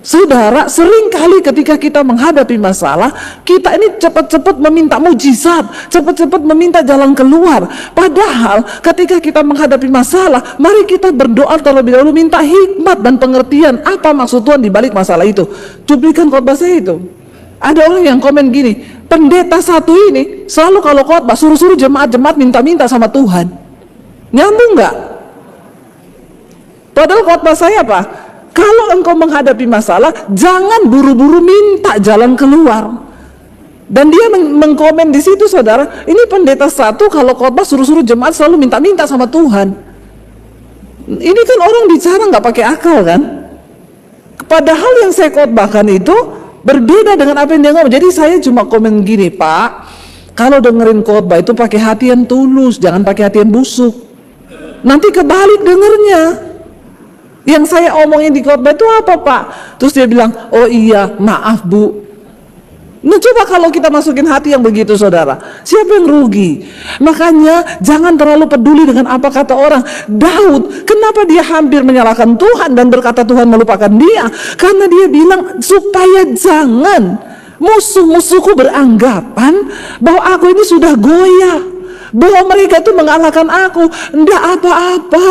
Saudara, sering kali ketika kita menghadapi masalah, kita ini cepat-cepat meminta mujizat, cepat-cepat meminta jalan keluar. Padahal ketika kita menghadapi masalah, mari kita berdoa terlebih dahulu, minta hikmat dan pengertian apa maksud Tuhan di balik masalah itu. Cuplikan khotbah saya itu. Ada orang yang komen gini, pendeta satu ini selalu kalau khotbah suruh-suruh jemaat-jemaat minta-minta sama Tuhan. Nyambung nggak? Padahal khotbah saya apa? Kalau engkau menghadapi masalah, jangan buru-buru minta jalan keluar. Dan dia mengkomen di situ, saudara, ini pendeta satu kalau khotbah suruh-suruh jemaat selalu minta-minta sama Tuhan. Ini kan orang bicara nggak pakai akal kan? Padahal yang saya khotbahkan itu berbeda dengan apa yang dia ngomong. Jadi saya cuma komen gini, Pak, kalau dengerin khotbah itu pakai hati yang tulus, jangan pakai hati yang busuk. Nanti kebalik dengernya. Yang saya omongin di khotbah itu apa, Pak? Terus dia bilang, oh iya, maaf Bu. Nah coba kalau kita masukin hati yang begitu, saudara, siapa yang rugi? Makanya jangan terlalu peduli dengan apa kata orang. Daud, kenapa dia hampir menyalahkan Tuhan dan berkata Tuhan melupakan dia? Karena dia bilang supaya jangan musuh-musuhku beranggapan bahwa aku ini sudah goyah, bahwa mereka itu mengalahkan aku. Enggak apa-apa.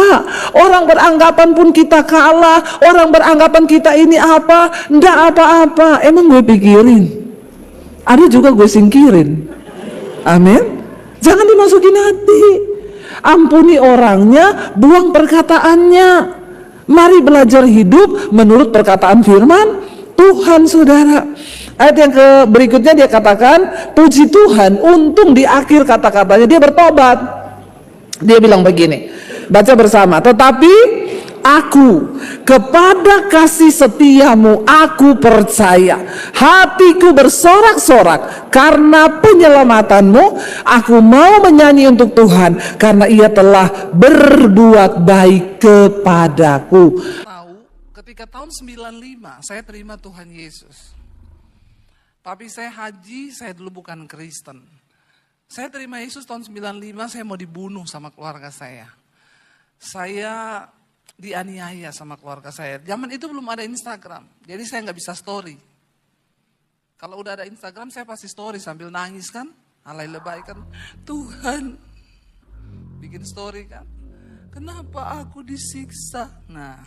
Orang beranggapan pun kita kalah, orang beranggapan kita ini apa, enggak apa-apa. Emang gue pikirin, ada juga gue singkirin. Amin. Jangan dimasukin hati. Ampuni orangnya, buang perkataannya. Mari belajar hidup menurut perkataan firman Tuhan, saudara. Ayat yang berikutnya dia katakan, puji Tuhan, untung di akhir kata-katanya dia bertobat. Dia bilang begini, baca bersama, tetapi aku kepada kasih setiamu aku percaya, hatiku bersorak-sorak karena penyelamatanmu. Aku mau menyanyi untuk Tuhan karena ia telah berbuat baik kepadaku. Tahu, ketika tahun 95 saya terima Tuhan Yesus. Tapi saya haji, saya dulu bukan Kristen. Saya terima Yesus tahun 95, saya mau dibunuh sama keluarga saya. Saya dianiaya sama keluarga saya. Zaman itu belum ada Instagram, jadi saya nggak bisa story. Kalau udah ada Instagram, saya pasti story sambil nangis kan, alay lebay kan. Tuhan, bikin story kan. Kenapa aku disiksa? Nah,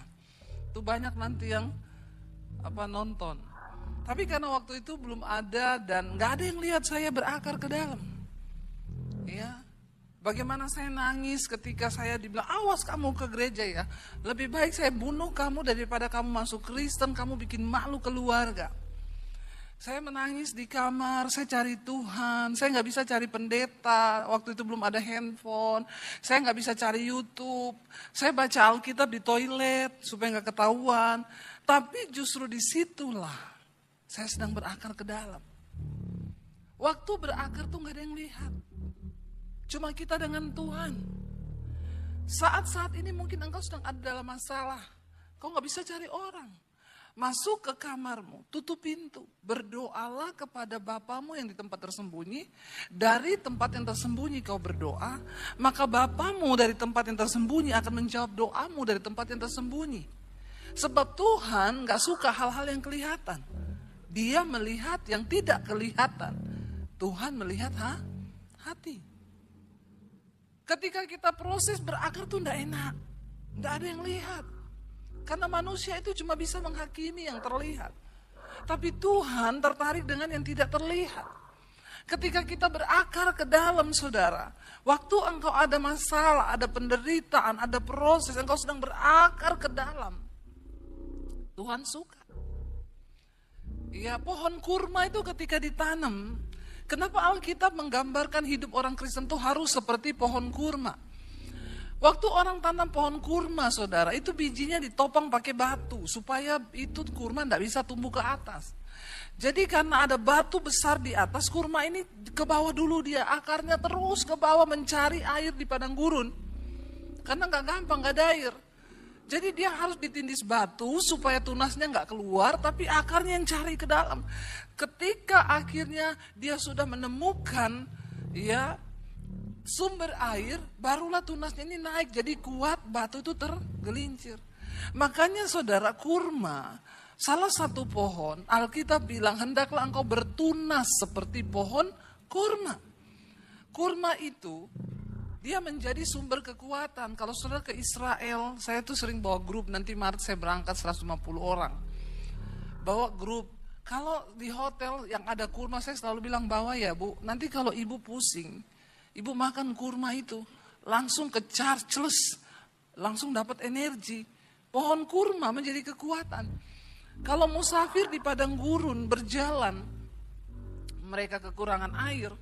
itu banyak nanti yang nonton. Tapi karena waktu itu belum ada dan nggak ada yang lihat saya berakar ke dalam. Ya, bagaimana saya nangis ketika saya dibilang, awas kamu ke gereja ya. Lebih baik saya bunuh kamu daripada kamu masuk Kristen, kamu bikin malu keluarga. Saya menangis di kamar, saya cari Tuhan, saya nggak bisa cari pendeta. Waktu itu belum ada handphone, saya nggak bisa cari YouTube. Saya baca Alkitab di toilet supaya nggak ketahuan. Tapi justru disitulah saya sedang berakar ke dalam. Waktu berakar tuh gak ada yang lihat. Cuma kita dengan Tuhan. Saat-saat ini mungkin engkau sedang ada dalam masalah. Kau gak bisa cari orang. Masuk ke kamarmu, tutup pintu. Berdoalah kepada Bapamu yang di tempat tersembunyi. Dari tempat yang tersembunyi kau berdoa. Maka Bapamu dari tempat yang tersembunyi akan menjawab doamu dari tempat yang tersembunyi. Sebab Tuhan gak suka hal-hal yang kelihatan. Dia melihat yang tidak kelihatan. Tuhan melihat hati. Ketika kita proses berakar tuh enggak enak. Enggak ada yang lihat. Karena manusia itu cuma bisa menghakimi yang terlihat. Tapi Tuhan tertarik dengan yang tidak terlihat. Ketika kita berakar ke dalam, saudara, waktu engkau ada masalah, ada penderitaan, ada proses, engkau sedang berakar ke dalam, Tuhan suka. Ya, pohon kurma itu ketika ditanam, Kenapa Alkitab menggambarkan hidup orang Kristen itu harus seperti pohon kurma? Waktu orang tanam pohon kurma, saudara, itu bijinya ditopang pakai batu supaya itu kurma tidak bisa tumbuh ke atas. Jadi karena ada batu besar di atas, kurma ini ke bawah dulu dia, akarnya terus ke bawah mencari air di padang gurun. Karena nggak gampang, nggak ada air. Jadi dia harus ditindis batu supaya tunasnya nggak keluar, tapi akarnya yang cari ke dalam. Ketika akhirnya dia sudah menemukan ya sumber air, barulah tunasnya ini naik, jadi kuat, batu itu tergelincir. Makanya saudara, kurma salah satu pohon, Alkitab bilang hendaklah engkau bertunas seperti pohon kurma. Kurma itu dia menjadi sumber kekuatan. Kalau saudara ke Israel, saya tuh sering bawa grup, nanti Maret saya berangkat 150 orang. Bawa grup, kalau di hotel yang ada kurma saya selalu bilang bawa ya Bu, nanti kalau ibu pusing, ibu makan kurma itu, langsung ke chargeless, langsung dapat energi. Pohon kurma menjadi kekuatan. Kalau musafir di padang gurun berjalan, mereka kekurangan air,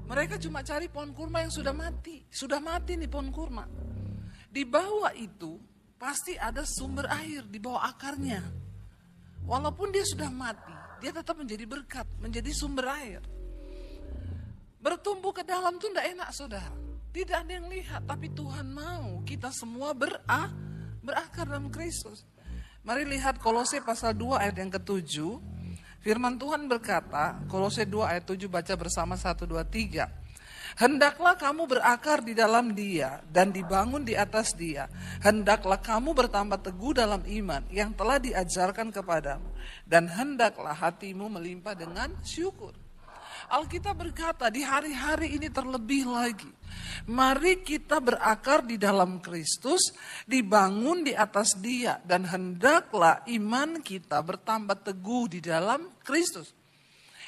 mereka cuma cari pohon kurma yang sudah mati. Sudah mati nih pohon kurma. Di bawah itu pasti ada sumber air di bawah akarnya. Walaupun dia sudah mati, dia tetap menjadi berkat, menjadi sumber air. Bertumbuh ke dalam itu tidak enak saudara. Tidak ada yang lihat, tapi Tuhan mau kita semua berakar dalam Kristus. Mari lihat Kolose pasal 2 ayat yang ke-7. Firman Tuhan berkata, Kolose 2 ayat 7 baca bersama 1, 2, 3. Hendaklah kamu berakar di dalam Dia dan dibangun di atas Dia. Hendaklah kamu bertambah teguh dalam iman yang telah diajarkan kepadamu. Dan hendaklah hatimu melimpah dengan syukur. Alkitab berkata di hari-hari ini terlebih lagi, mari kita berakar di dalam Kristus, dibangun di atas Dia, dan hendaklah iman kita bertambah teguh di dalam Kristus.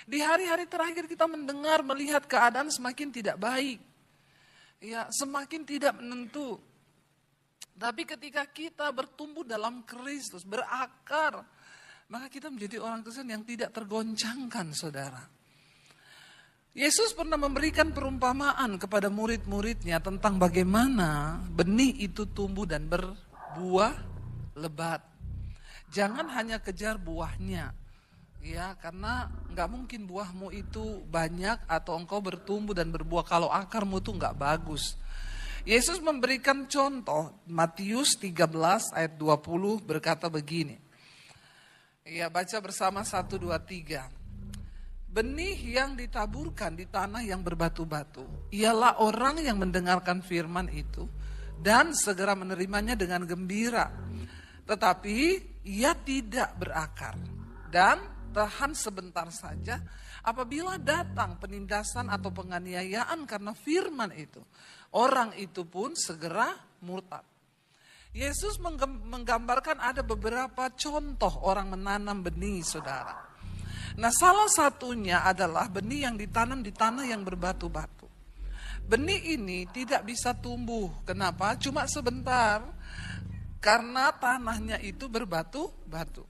Di hari-hari terakhir kita mendengar, melihat keadaan semakin tidak baik, ya semakin tidak menentu. Tapi ketika kita bertumbuh dalam Kristus, berakar, maka kita menjadi orang Kristen yang tidak tergoncangkan, saudara. Yesus pernah memberikan perumpamaan kepada murid-muridnya tentang bagaimana benih itu tumbuh dan berbuah lebat. Jangan hanya kejar buahnya, ya, karena nggak mungkin buahmu itu banyak atau engkau bertumbuh dan berbuah kalau akarmu itu nggak bagus. Yesus memberikan contoh, Matius 13 ayat 20 berkata begini. Ya, baca bersama 1, 2, 3. Benih yang ditaburkan di tanah yang berbatu-batu, ialah orang yang mendengarkan firman itu dan segera menerimanya dengan gembira. Tetapi ia tidak berakar dan tahan sebentar saja. Apabila datang penindasan atau penganiayaan karena firman itu, orang itu pun segera murtad. Yesus menggambarkan ada beberapa contoh orang menanam benih, saudara. Nah, salah satunya adalah benih yang ditanam di tanah yang berbatu-batu. Benih ini tidak bisa tumbuh. Kenapa? Cuma sebentar. Karena tanahnya itu berbatu-batu.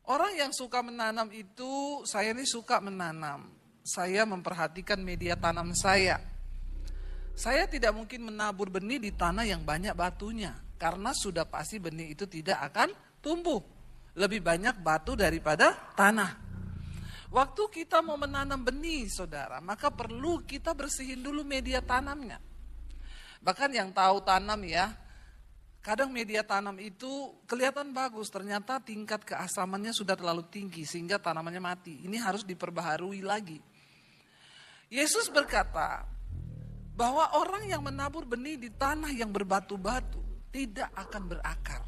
Orang yang suka menanam itu, saya ini suka menanam. Saya memperhatikan media tanam saya. Saya tidak mungkin menabur benih di tanah yang banyak batunya. Karena sudah pasti benih itu tidak akan tumbuh. Lebih banyak batu daripada tanah. Waktu kita mau menanam benih, saudara, maka perlu kita bersihin dulu media tanamnya. Bahkan yang tahu tanam ya, kadang media tanam itu kelihatan bagus, ternyata tingkat keasamannya sudah terlalu tinggi sehingga tanamannya mati. Ini harus diperbaharui lagi. Yesus berkata bahwa orang yang menabur benih di tanah yang berbatu-batu tidak akan berakar.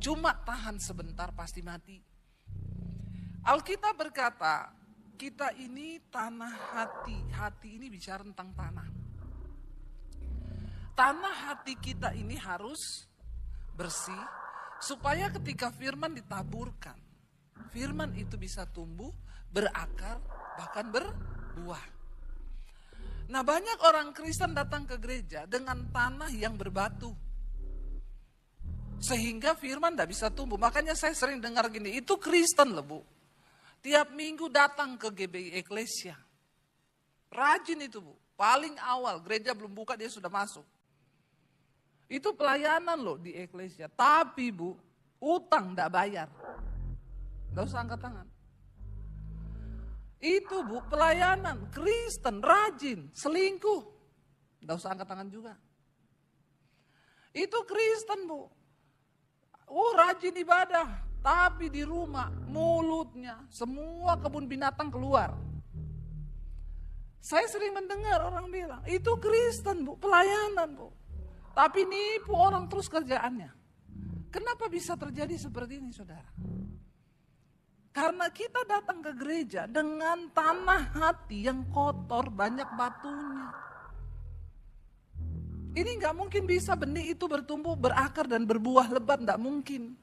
Cuma tahan sebentar pasti mati. Alkitab berkata, kita ini tanah hati. Hati ini bicara tentang tanah. Tanah hati kita ini harus bersih, supaya ketika firman ditaburkan, firman itu bisa tumbuh, berakar, bahkan berbuah. Nah, banyak orang Kristen datang ke gereja dengan tanah yang berbatu. Sehingga firman tidak bisa tumbuh. Makanya saya sering dengar gini, itu Kristen loh Bu. Tiap minggu datang ke GBI Eklesia. Rajin itu Bu. Paling awal, gereja belum buka dia sudah masuk. Itu pelayanan loh di Eklesia. Tapi Bu, utang tidak bayar. Tidak usah angkat tangan. Itu Bu, pelayanan, Kristen, rajin, selingkuh. Tidak usah angkat tangan juga. Itu Kristen Bu. Rajin ibadah. Tapi di rumah, mulutnya, semua kebun binatang keluar. Saya sering mendengar orang bilang, itu Kristen Bu, pelayanan Bu. Tapi nipu orang terus kerjaannya. Kenapa bisa terjadi seperti ini saudara? Karena kita datang ke gereja dengan tanah hati yang kotor, banyak batunya. Ini gak mungkin bisa benih itu bertumbuh, berakar dan berbuah lebat, gak mungkin.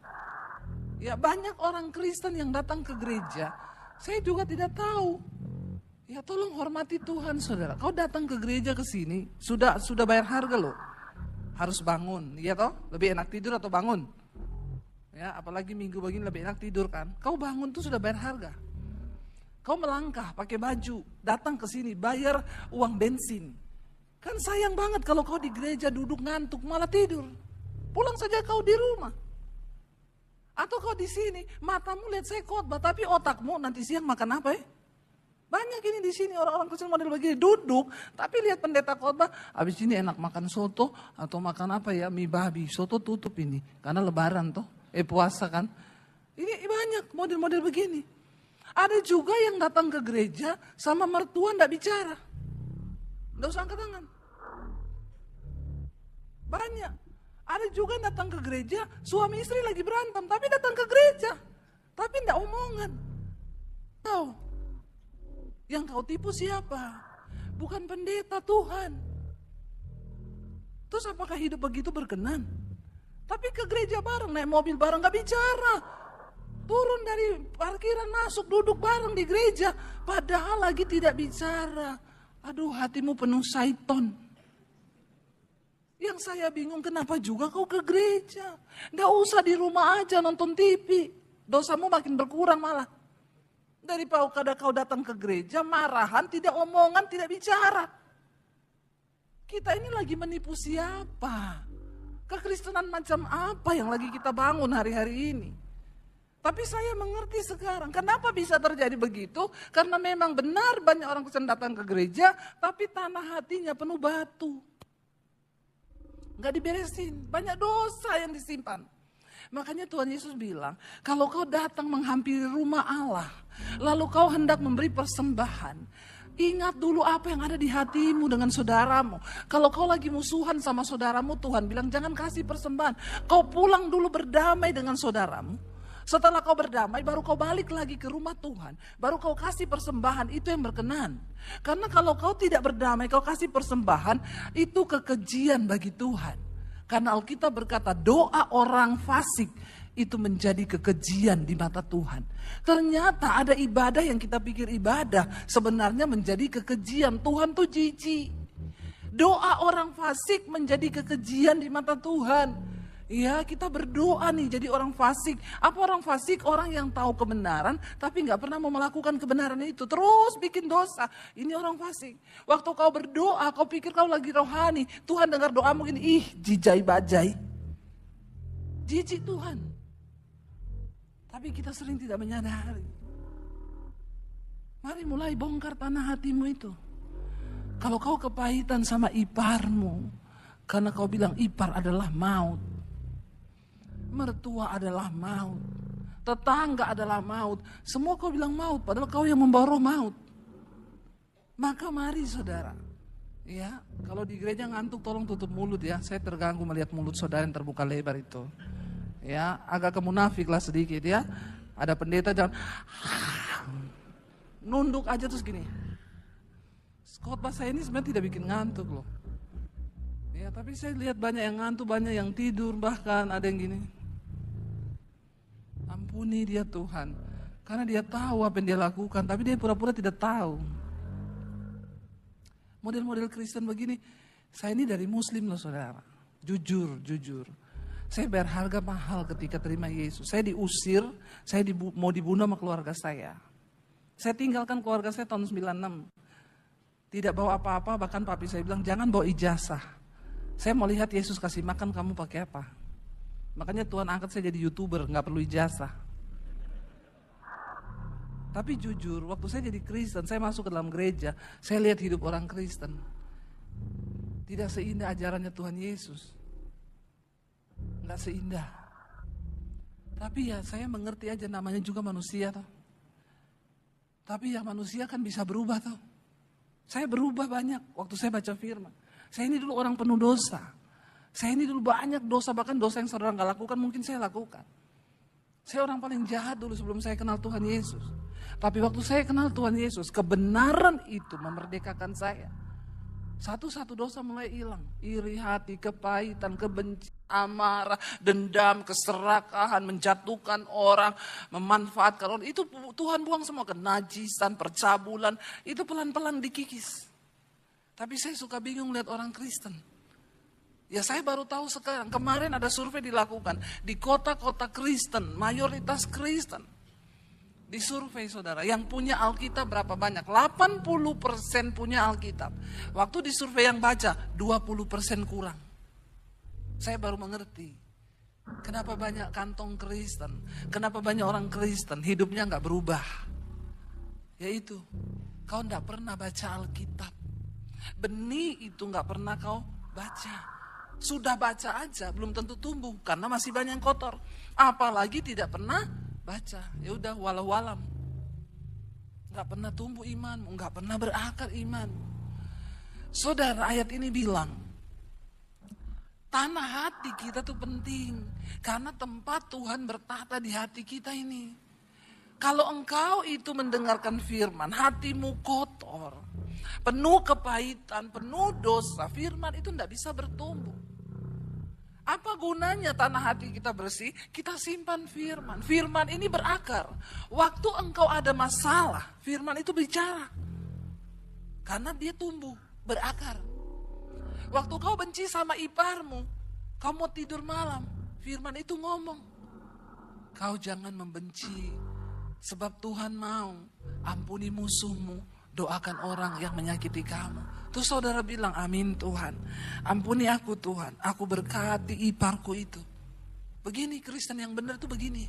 Ya banyak orang Kristen yang datang ke gereja, saya juga tidak tahu. Ya tolong hormati Tuhan saudara. Kau datang ke gereja ke sini, sudah bayar harga loh. Harus bangun, ya toh? Lebih enak tidur atau bangun? Ya apalagi minggu begini lebih enak tidur kan. Kau bangun tuh sudah bayar harga. Kau melangkah pakai baju, datang ke sini bayar uang bensin. Kan sayang banget kalau kau di gereja duduk ngantuk malah tidur. Pulang saja kau di rumah. Atau kau di sini, matamu lihat saya khotbah, tapi otakmu nanti siang makan apa ya? Banyak ini di sini orang-orang Kristen model begini, duduk, tapi lihat pendeta khotbah, habis ini enak makan soto atau makan apa ya, mie babi, soto tutup ini, karena lebaran toh, puasa kan. Ini banyak model-model begini. Ada juga yang datang ke gereja sama mertua nggak bicara, nggak usah angkat tangan. Banyak. Ada juga yang datang ke gereja, suami istri lagi berantem, tapi datang ke gereja. Tapi enggak omongan. Tahu? Yang kau tipu siapa? Bukan pendeta, Tuhan. Terus apakah hidup begitu berkenan? Tapi ke gereja bareng, naik mobil bareng, gak bicara. Turun dari parkiran, masuk, duduk bareng di gereja. Padahal lagi tidak bicara. Aduh, hatimu penuh syaiton. Yang saya bingung kenapa juga kau ke gereja. Gak usah di rumah aja nonton TV. Dosamu makin berkurang malah. Daripada kau datang ke gereja marahan, tidak omongan, tidak bicara. Kita ini lagi menipu siapa? Kekristenan macam apa yang lagi kita bangun hari-hari ini? Tapi saya mengerti sekarang kenapa bisa terjadi begitu. Karena memang benar banyak orang Kristen datang ke gereja tapi tanah hatinya penuh batu. Gak diberesin, banyak dosa yang disimpan. Makanya Tuhan Yesus bilang, kalau kau datang menghampiri rumah Allah, lalu kau hendak memberi persembahan, ingat dulu apa yang ada di hatimu dengan saudaramu. Kalau kau lagi musuhan sama saudaramu, Tuhan bilang jangan kasih persembahan. Kau pulang dulu berdamai dengan saudaramu. Setelah kau berdamai, baru kau balik lagi ke rumah Tuhan. Baru kau kasih persembahan, itu yang berkenan. Karena kalau kau tidak berdamai, kau kasih persembahan, itu kekejian bagi Tuhan. Karena Alkitab berkata, doa orang fasik itu menjadi kekejian di mata Tuhan. Ternyata ada ibadah yang kita pikir ibadah, sebenarnya menjadi kekejian. Tuhan tuh jijik. Doa orang fasik menjadi kekejian di mata Tuhan. Ya kita berdoa nih jadi orang fasik. Apa orang fasik? Orang yang tahu kebenaran tapi gak pernah mau melakukan kebenaran itu. Terus bikin dosa. Ini orang fasik. Waktu kau berdoa kau pikir kau lagi rohani. Tuhan dengar doamu gini, jijai bajai. Jijik Tuhan. Tapi kita sering tidak menyadari. Mari mulai bongkar tanah hatimu itu. Kalau kau kepahitan sama iparmu, karena kau bilang ipar adalah maut. Mertua adalah maut, tetangga adalah maut, semua kau bilang maut, padahal kau yang membawa roh maut. Maka mari saudara, ya kalau di gereja ngantuk tolong tutup mulut ya, saya terganggu melihat mulut saudara yang terbuka lebar itu. Ya agak kemunafik lah sedikit ya, ada pendeta jangan nunduk aja terus gini. Khotbah saya ini sebenarnya tidak bikin ngantuk loh. Ya tapi saya lihat banyak yang ngantuk, banyak yang tidur, bahkan ada yang gini. Ampuni dia Tuhan, karena dia tahu apa yang dia lakukan, tapi dia pura-pura tidak tahu. Model-model Kristen begini, saya ini dari Muslim loh saudara, jujur. Saya bayar harga mahal ketika terima Yesus. Saya diusir, mau dibunuh sama keluarga saya. Saya tinggalkan keluarga saya tahun 96. Tidak bawa apa-apa, bahkan papi saya bilang jangan bawa ijazah. Saya mau lihat Yesus kasih makan kamu pakai apa. Makanya Tuhan angkat saya jadi YouTuber, gak perlu ijazah. Tapi jujur, waktu saya jadi Kristen, saya masuk ke dalam gereja, saya lihat hidup orang Kristen. Tidak seindah ajarannya Tuhan Yesus. Gak seindah. Tapi ya saya mengerti aja, namanya juga manusia toh. Tapi ya manusia kan bisa berubah toh. Saya berubah banyak waktu saya baca firman. Saya ini dulu orang penuh dosa. Saya ini dulu banyak dosa, bahkan dosa yang saudara gak lakukan mungkin saya lakukan. Saya orang paling jahat dulu sebelum saya kenal Tuhan Yesus. Tapi waktu saya kenal Tuhan Yesus, kebenaran itu memerdekakan saya. Satu-satu dosa mulai hilang. Iri hati, kepahitan, kebencian, amarah, dendam, keserakahan, menjatuhkan orang, memanfaatkan orang. Itu Tuhan buang semua, kenajisan, percabulan. Itu pelan-pelan dikikis. Tapi saya suka bingung lihat orang Kristen. Ya saya baru tahu sekarang, kemarin ada survei dilakukan. Di kota-kota Kristen, mayoritas Kristen. Disurvei saudara, yang punya Alkitab berapa banyak? 80% punya Alkitab. Waktu disurvei yang baca, 20% kurang. Saya baru mengerti. Kenapa banyak kantong Kristen? Kenapa banyak orang Kristen hidupnya gak berubah? Yaitu, kau gak pernah baca Alkitab. Benih itu gak pernah kau baca. Sudah baca aja, belum tentu tumbuh. Karena masih banyak yang kotor. Apalagi tidak pernah baca, ya udah walau alam, nggak pernah tumbuh imanmu, nggak pernah berakar iman. Saudara, ayat ini bilang tanah hati kita tuh penting karena tempat Tuhan bertata di hati kita ini. Kalau engkau itu mendengarkan firman, hatimu kotor, penuh kepahitan, penuh dosa, firman itu nggak bisa bertumbuh. Apa gunanya tanah hati kita bersih? Kita simpan firman. Firman ini berakar. Waktu engkau ada masalah, firman itu bicara. Karena dia tumbuh, berakar. Waktu kau benci sama iparmu, kau mau tidur malam, firman itu ngomong. Kau jangan membenci, sebab Tuhan mau ampuni musuhmu. Doakan orang yang menyakiti kamu. Terus saudara bilang, amin Tuhan. Ampuni aku Tuhan. Aku berkati iparku itu. Begini Kristen yang benar itu begini.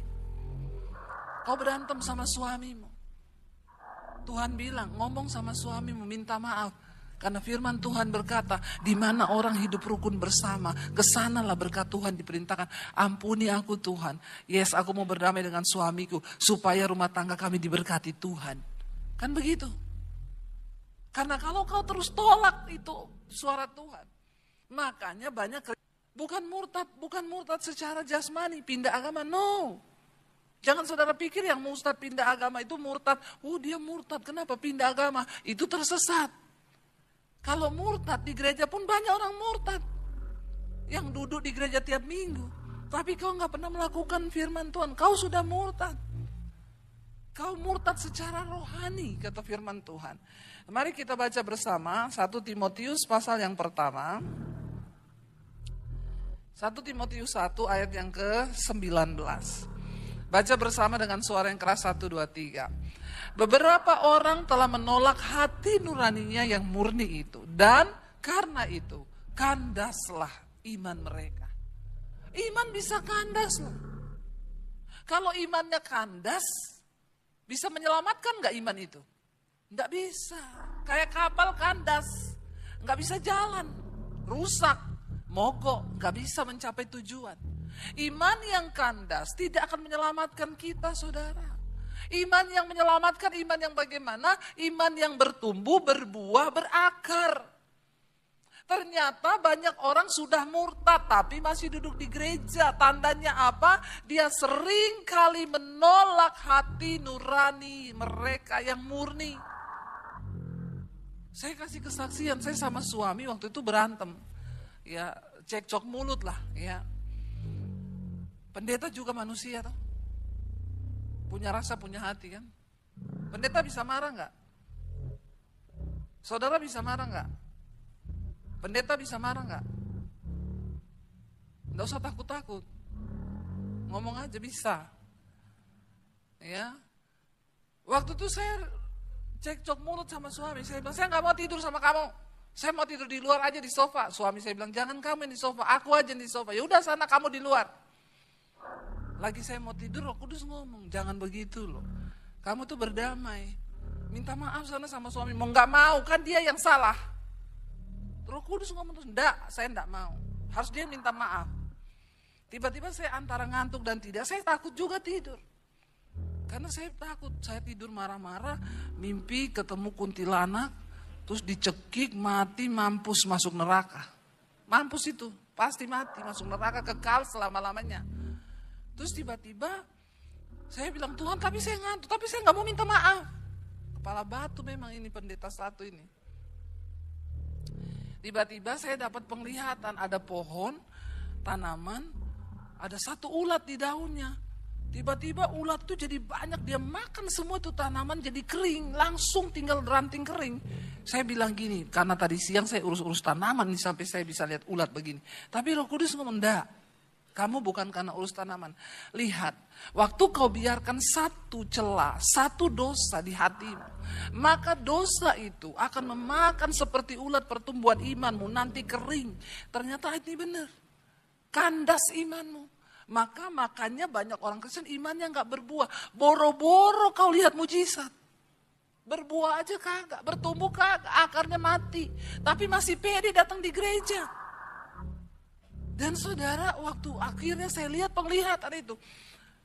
Kau berantem sama suamimu. Tuhan bilang, ngomong sama suamimu, minta maaf. Karena firman Tuhan berkata, di mana orang hidup rukun bersama, kesanalah berkat Tuhan diperintahkan. Ampuni aku Tuhan. Yes, aku mau berdamai dengan suamiku. Supaya rumah tangga kami diberkati Tuhan. Kan begitu. Karena kalau kau terus tolak itu suara Tuhan. Makanya banyak bukan murtad secara jasmani, pindah agama, no. Jangan saudara pikir yang murtad pindah agama itu murtad. Oh dia murtad, kenapa pindah agama? Itu tersesat. Kalau murtad di gereja pun banyak orang murtad. Yang duduk di gereja tiap minggu. Tapi kau gak pernah melakukan firman Tuhan, kau sudah murtad. Kau murtad secara rohani, kata firman Tuhan. Mari kita baca bersama 1 Timotius pasal yang pertama. 1 Timotius 1 ayat yang ke-19. Baca bersama dengan suara yang keras 1, 2, 3. Beberapa orang telah menolak hati nuraninya yang murni itu. Dan karena itu kandaslah iman mereka. Iman bisa kandas loh. Kalau imannya kandas, bisa menyelamatkan gak iman itu? Nggak bisa. Kayak kapal kandas. Nggak bisa jalan. Rusak. Mogok. Nggak bisa mencapai tujuan. Iman yang kandas tidak akan menyelamatkan kita saudara. Iman yang menyelamatkan, iman yang bagaimana? Iman yang bertumbuh, berbuah, berakar. Ternyata banyak orang sudah murtad tapi masih duduk di gereja. Tandanya apa? Dia sering kali menolak hati nurani mereka yang murni. Saya kasih kesaksian, saya sama suami waktu itu berantem. Ya, cekcok mulut lah, ya. Pendeta juga manusia toh. Punya rasa, punya hati kan. Pendeta bisa marah enggak? Saudara bisa marah enggak? Pendeta bisa marah enggak? Enggak usah takut-takut. Ngomong aja bisa. Ya. Waktu itu saya cekcok mulut sama suami. Saya bilang, saya nggak mau tidur sama kamu. Saya mau tidur di luar aja di sofa. Suami saya bilang, jangan kamu yang di sofa, aku aja yang di sofa. Ya udah sana kamu di luar. Lagi saya mau tidur, Roh Kudus ngomong, jangan begitu loh. Kamu tuh berdamai. Minta maaf sana sama suami. Mau nggak mau, kan dia yang salah. Roh Kudus ngomong terus, enggak, saya enggak mau. Harus dia minta maaf. Tiba-tiba saya antara ngantuk dan tidak, saya takut juga tidur. Karena saya takut, saya tidur marah-marah, mimpi ketemu kuntilanak, terus dicekik, mati, mampus masuk neraka. Mampus itu, pasti mati, masuk neraka, kekal selama-lamanya. Terus tiba-tiba saya bilang, Tuhan tapi saya ngantuk, tapi saya nggak mau minta maaf. Kepala batu memang ini pendeta satu ini. Tiba-tiba saya dapat penglihatan, ada pohon, tanaman, ada satu ulat di daunnya. Tiba-tiba ulat tuh jadi banyak, dia makan semua tuh tanaman jadi kering, langsung tinggal ranting kering. Saya bilang gini, karena tadi siang saya urus-urus tanaman nih sampai saya bisa lihat ulat begini. Tapi Roh Kudus ngomong, enggak, kamu bukan karena urus tanaman. Lihat, waktu kau biarkan satu celah, satu dosa di hatimu, maka dosa itu akan memakan seperti ulat pertumbuhan imanmu, nanti kering. Ternyata ini benar. Kandas imanmu. Maka makanya banyak orang Kristen imannya nggak berbuah. Boro-boro kau lihat mujizat. Berbuah aja kagak, bertumbuh kagak, akarnya mati. Tapi masih pede datang di gereja. Dan saudara, waktu akhirnya saya lihat penglihatan itu,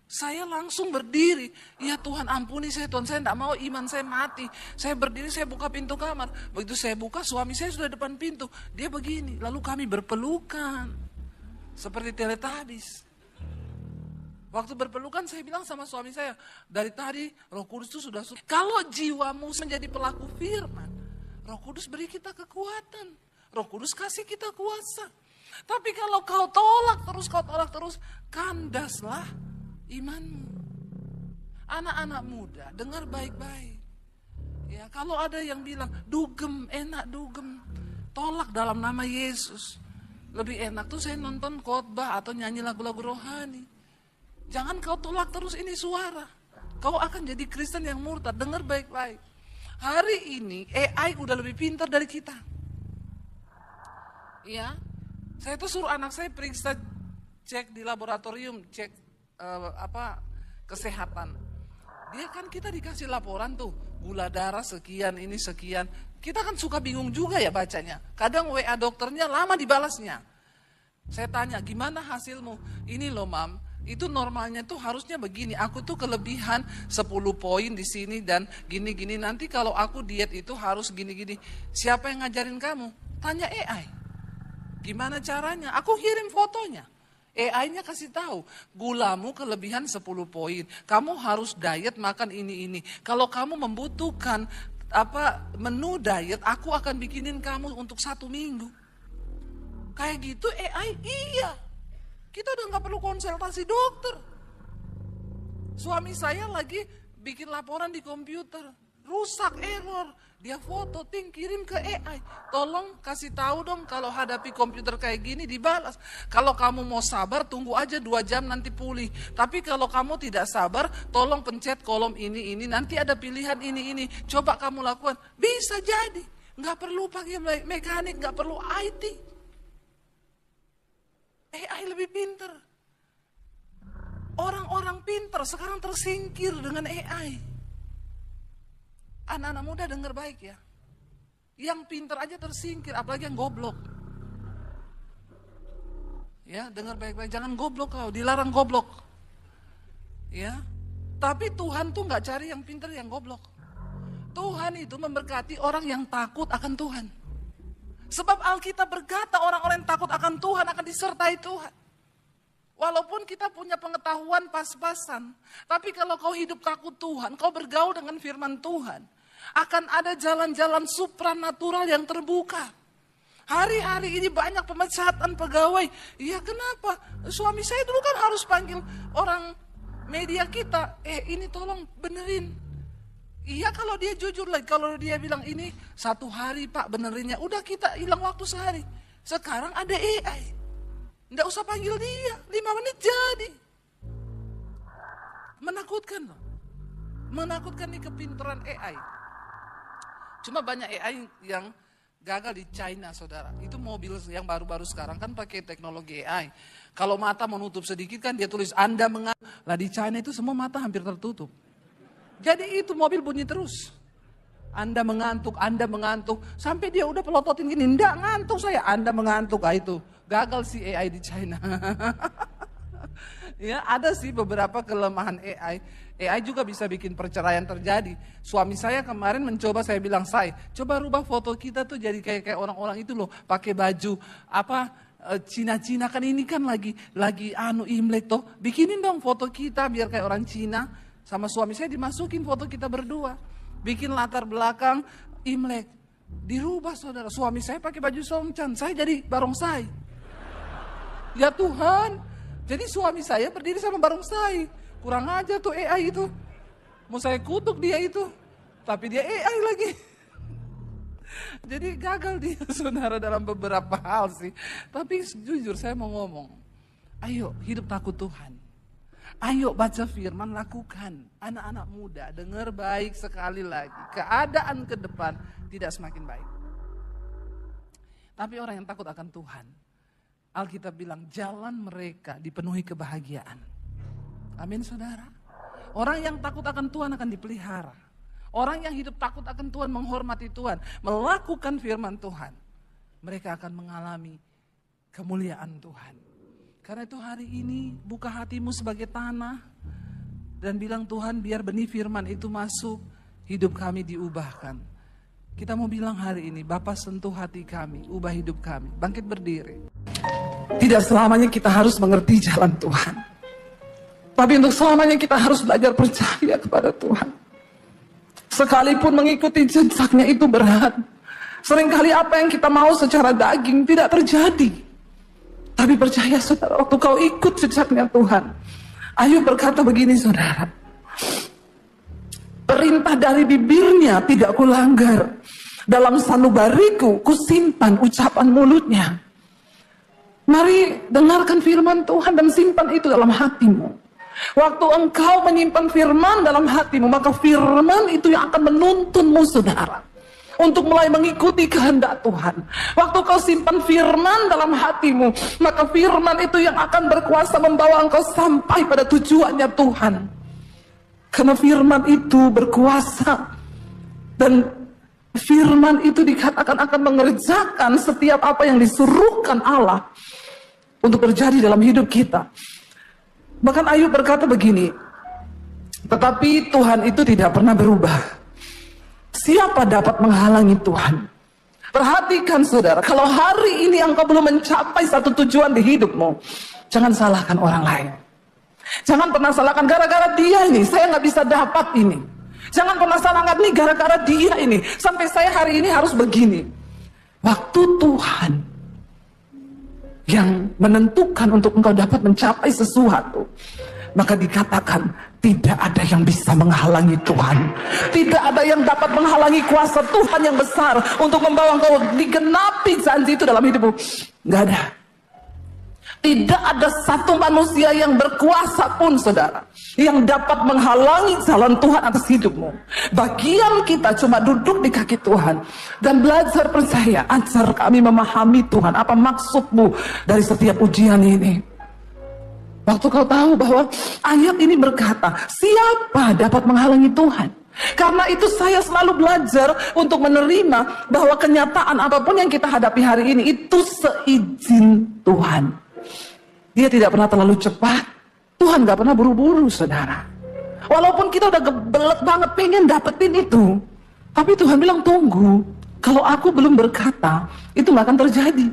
saya langsung berdiri. Ya Tuhan ampuni saya Tuhan, saya tidak mau iman saya mati. Saya berdiri, saya buka pintu kamar. Begitu saya buka, suami saya sudah depan pintu. Dia begini, lalu kami berpelukan. Seperti Teletubbies. Waktu berpelukan saya bilang sama suami saya, dari tadi Roh Kudus itu sudah. Kalau jiwamu menjadi pelaku firman, Roh Kudus beri kita kekuatan. Roh Kudus kasih kita kuasa. Tapi kalau kau tolak terus, kandaslah imanmu. Anak-anak muda, dengar baik-baik. Ya, kalau ada yang bilang, dugem, enak dugem, tolak dalam nama Yesus. Lebih enak tuh saya nonton khotbah atau nyanyi lagu-lagu rohani. Jangan kau tolak terus ini suara. Kau akan jadi Kristen yang murtad. Dengar baik-baik. Hari ini AI udah lebih pintar dari kita. Ya, saya tuh suruh anak saya periksa, cek di laboratorium, cek kesehatan. Dia kan kita dikasih laporan tuh, gula darah sekian, ini sekian. Kita kan suka bingung juga ya bacanya. Kadang WA dokternya lama dibalasnya. Saya tanya, gimana hasilmu? Ini loh mam, itu normalnya tuh harusnya begini. Aku tuh kelebihan 10 poin di sini dan gini-gini. Nanti kalau aku diet itu harus gini-gini. Siapa yang ngajarin kamu? Tanya AI. Gimana caranya? Aku kirim fotonya. AI-nya kasih tahu, gulamu kelebihan 10 poin. Kamu harus diet makan ini. Kalau kamu membutuhkan menu diet, aku akan bikinin kamu untuk 1 minggu. Kayak gitu AI, iya. Kita udah gak perlu konsultasi dokter. Suami saya lagi bikin laporan di komputer, rusak, error. Dia foto, kirim ke AI. Tolong kasih tahu dong kalau hadapi komputer kayak gini dibalas. Kalau kamu mau sabar, tunggu aja 2 jam nanti pulih. Tapi kalau kamu tidak sabar, tolong pencet kolom ini. Nanti ada pilihan ini. Coba kamu lakukan. Bisa jadi. Nggak perlu pakai mekanik, nggak perlu IT. AI lebih pinter. Orang-orang pinter sekarang tersingkir dengan AI. Anak-anak muda dengar baik ya. Yang pinter aja tersingkir, apalagi yang goblok. Ya, dengar baik-baik, jangan goblok kau, dilarang goblok. Ya. Tapi Tuhan tuh nggak cari yang pinter, yang goblok. Tuhan itu memberkati orang yang takut akan Tuhan. Sebab Alkitab berkata orang-orang yang takut akan Tuhan akan disertai Tuhan. Walaupun kita punya pengetahuan pas-pasan, tapi kalau kau hidup takut Tuhan, kau bergaul dengan firman Tuhan, akan ada jalan-jalan supranatural yang terbuka. Hari-hari ini banyak pemecatan pegawai. Iya kenapa? Suami saya dulu kan harus panggil orang media kita, ini tolong benerin. Iya kalau dia jujur lagi, kalau dia bilang ini 1 hari Pak benerinnya, udah kita hilang waktu sehari. Sekarang ada AI. Nggak usah panggil dia, 5 menit jadi. Menakutkan loh. Menakutkan nih kepintaran AI. Cuma banyak AI yang gagal di China, saudara. Itu mobil yang baru-baru sekarang kan pakai teknologi AI. Kalau mata menutup sedikit kan dia tulis Anda mengantuk. Lah di China itu semua mata hampir tertutup. Jadi itu mobil bunyi terus. Anda mengantuk. Sampai dia udah pelototin gini, enggak ngantuk saya, Anda mengantuk. Itu gagal si AI di China. Ya, ada sih beberapa kelemahan AI. AI juga bisa bikin perceraian terjadi. Suami saya kemarin mencoba, saya bilang, coba rubah foto kita tuh jadi kayak orang-orang itu loh, pakai baju Cina-Cina kan ini kan lagi Imlek toh. Bikinin dong foto kita biar kayak orang Cina. Sama suami saya dimasukin foto kita berdua. Bikin latar belakang Imlek. Dirubah, saudara. Suami saya pakai baju Songcan, saya jadi barongsai. Ya Tuhan. Jadi suami saya berdiri sama barongsai. Kurang aja tuh AI itu. Mau saya kutuk dia itu. Tapi dia AI lagi. Jadi gagal dia, saudara, dalam beberapa hal sih. Tapi jujur saya mau ngomong. Ayo hidup takut Tuhan. Ayo baca firman, lakukan. Anak-anak muda dengar baik sekali lagi. Keadaan ke depan tidak semakin baik. Tapi orang yang takut akan Tuhan, Alkitab bilang jalan mereka dipenuhi kebahagiaan. Amin, saudara. Orang yang takut akan Tuhan akan dipelihara. Orang yang hidup takut akan Tuhan, menghormati Tuhan, melakukan firman Tuhan, mereka akan mengalami kemuliaan Tuhan. Karena itu hari ini buka hatimu sebagai tanah dan bilang, Tuhan biar benih firman itu masuk, hidup kami diubahkan. Kita mau bilang hari ini, Bapa sentuh hati kami, ubah hidup kami. Bangkit berdiri. Tidak selamanya kita harus mengerti jalan Tuhan. Tapi untuk selamanya kita harus belajar percaya kepada Tuhan. Sekalipun mengikuti jejaknya itu berat. Seringkali apa yang kita mau secara daging tidak terjadi. Tapi percaya saudara, waktu kau ikut jejaknya Tuhan. Ayub berkata begini, saudara. Perintah dari bibirnya tidak kulanggar. Dalam sanubariku kusimpan ucapan mulutnya. Mari dengarkan firman Tuhan dan simpan itu dalam hatimu. Waktu engkau menyimpan firman dalam hatimu, maka firman itu yang akan menuntunmu, saudara, untuk mulai mengikuti kehendak Tuhan. Waktu kau simpan firman dalam hatimu, maka firman itu yang akan berkuasa membawa engkau sampai pada tujuannya Tuhan. Karena firman itu berkuasa dan firman itu dikatakan akan mengerjakan setiap apa yang disuruhkan Allah untuk terjadi dalam hidup kita. Bahkan Ayub berkata begini, tetapi Tuhan itu tidak pernah berubah. Siapa dapat menghalangi Tuhan? Perhatikan saudara, kalau hari ini engkau belum mencapai satu tujuan di hidupmu, jangan salahkan orang lain. Jangan pernah salahkan gara-gara dia ini, saya nggak bisa dapat ini. Jangan pernah salahkan nih gara-gara dia ini, sampai saya hari ini harus begini. Waktu Tuhan yang menentukan untuk engkau dapat mencapai sesuatu, maka dikatakan tidak ada yang bisa menghalangi Tuhan. Tidak ada yang dapat menghalangi kuasa Tuhan yang besar untuk membawa engkau digenapi janji itu dalam hidupmu. Gak ada. Tidak ada satu manusia yang berkuasa pun, saudara, yang dapat menghalangi jalan Tuhan atas hidupmu. Bagian kita cuma duduk di kaki Tuhan dan belajar percaya. Ajar kami memahami Tuhan, apa maksudmu dari setiap ujian ini. Waktu kau tahu bahwa ayat ini berkata, siapa dapat menghalangi Tuhan? Karena itu saya selalu belajar untuk menerima bahwa kenyataan apapun yang kita hadapi hari ini itu seizin Tuhan. Dia tidak pernah terlalu cepat. Tuhan gak pernah buru-buru, saudara. Walaupun kita udah gebelet banget pengen dapetin itu, tapi Tuhan bilang tunggu. Kalau aku belum berkata, itu gak akan terjadi.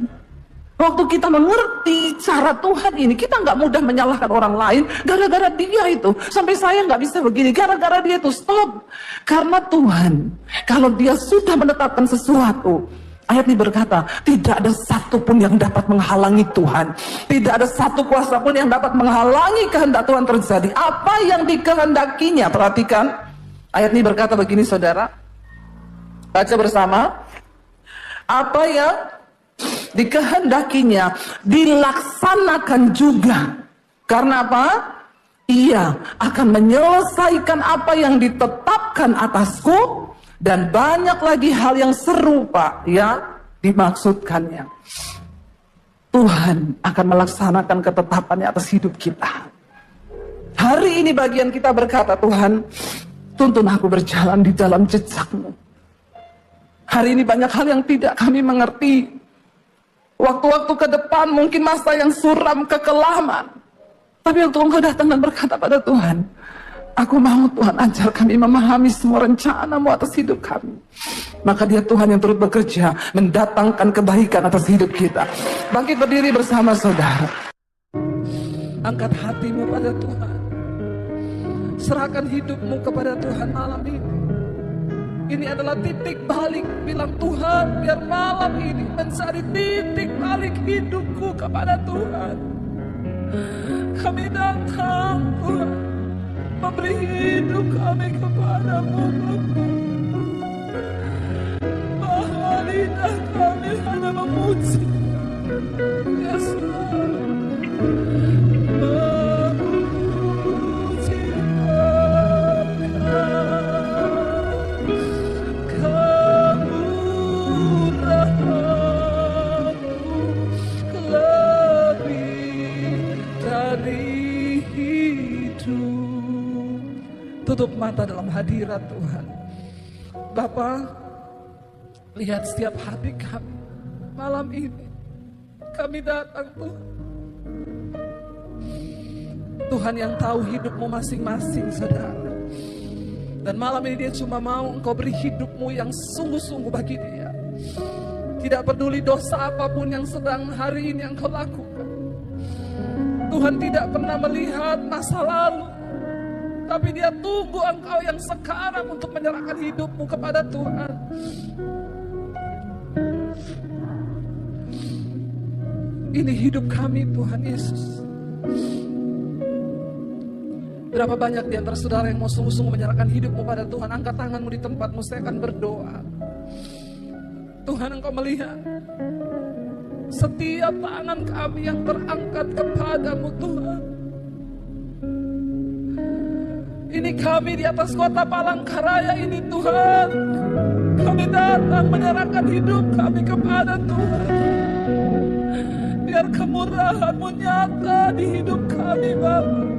Waktu kita mengerti cara Tuhan ini, kita gak mudah menyalahkan orang lain gara-gara dia itu. Sampai saya gak bisa begini, gara-gara dia itu. Stop. Karena Tuhan, kalau dia sudah menetapkan sesuatu, ayat ini berkata, tidak ada satu pun yang dapat menghalangi Tuhan. Tidak ada satu kuasa pun yang dapat menghalangi kehendak Tuhan terjadi. Apa yang dikehendakinya, perhatikan. Ayat ini berkata begini, saudara. Baca bersama. Apa yang dikehendakinya dilaksanakan juga. Karena apa? Ia akan menyelesaikan apa yang ditetapkan atasku Dan banyak lagi hal yang serupa ya dimaksudkannya. Tuhan akan melaksanakan ketetapannya atas hidup kita. Hari ini bagian kita berkata, Tuhan, tuntun aku berjalan di dalam jejak-Mu. Hari ini banyak hal yang tidak kami mengerti. Waktu-waktu ke depan mungkin masa yang suram, kekelaman. Tapi waktu Engkau datang dan berkata pada Tuhan, aku mau Tuhan ajar kami memahami semua rencana-Mu atas hidup kami. Maka Dia Tuhan yang turut bekerja, mendatangkan kebaikan atas hidup kita. Bangkit berdiri bersama saudara. Angkat hatimu pada Tuhan. Serahkan hidupmu kepada Tuhan malam ini. Ini adalah titik balik. Bilang, Tuhan, biar malam ini mencari titik balik hidupku kepada Tuhan. Kami datang, Tuhan, memberi hidup kami kepadamu, Bapa. Bahwa lidah kami hanya memuji. Yes, Lord. Memuji kemurahan-Mu lebih dari hidup. Tutup mata dalam hadirat Tuhan. Bapa, lihat setiap hati kami malam ini. Kami datang, Tuhan. Tuhan yang tahu hidupmu masing-masing, saudara. Dan malam ini Dia cuma mau Engkau beri hidupmu yang sungguh-sungguh bagi Dia. Tidak peduli dosa apapun yang sedang hari ini Engkau lakukan. Tuhan tidak pernah melihat masa lalu, tapi Dia tunggu engkau yang sekarang untuk menyerahkan hidupmu kepada Tuhan. Ini hidup kami, Tuhan Yesus. Berapa banyak di antara saudara yang mau sungguh-sungguh menyerahkan hidupmu pada Tuhan? Angkat tanganmu di tempatmu, saya akan berdoa. Tuhan, Engkau melihat setiap tangan kami yang terangkat kepadamu, Tuhan. Ini kami di atas kota Palangkaraya ini, Tuhan. Kami datang menyerahkan hidup kami kepada Tuhan. Biar kemurahan-Mu nyata di hidup kami, Bapa.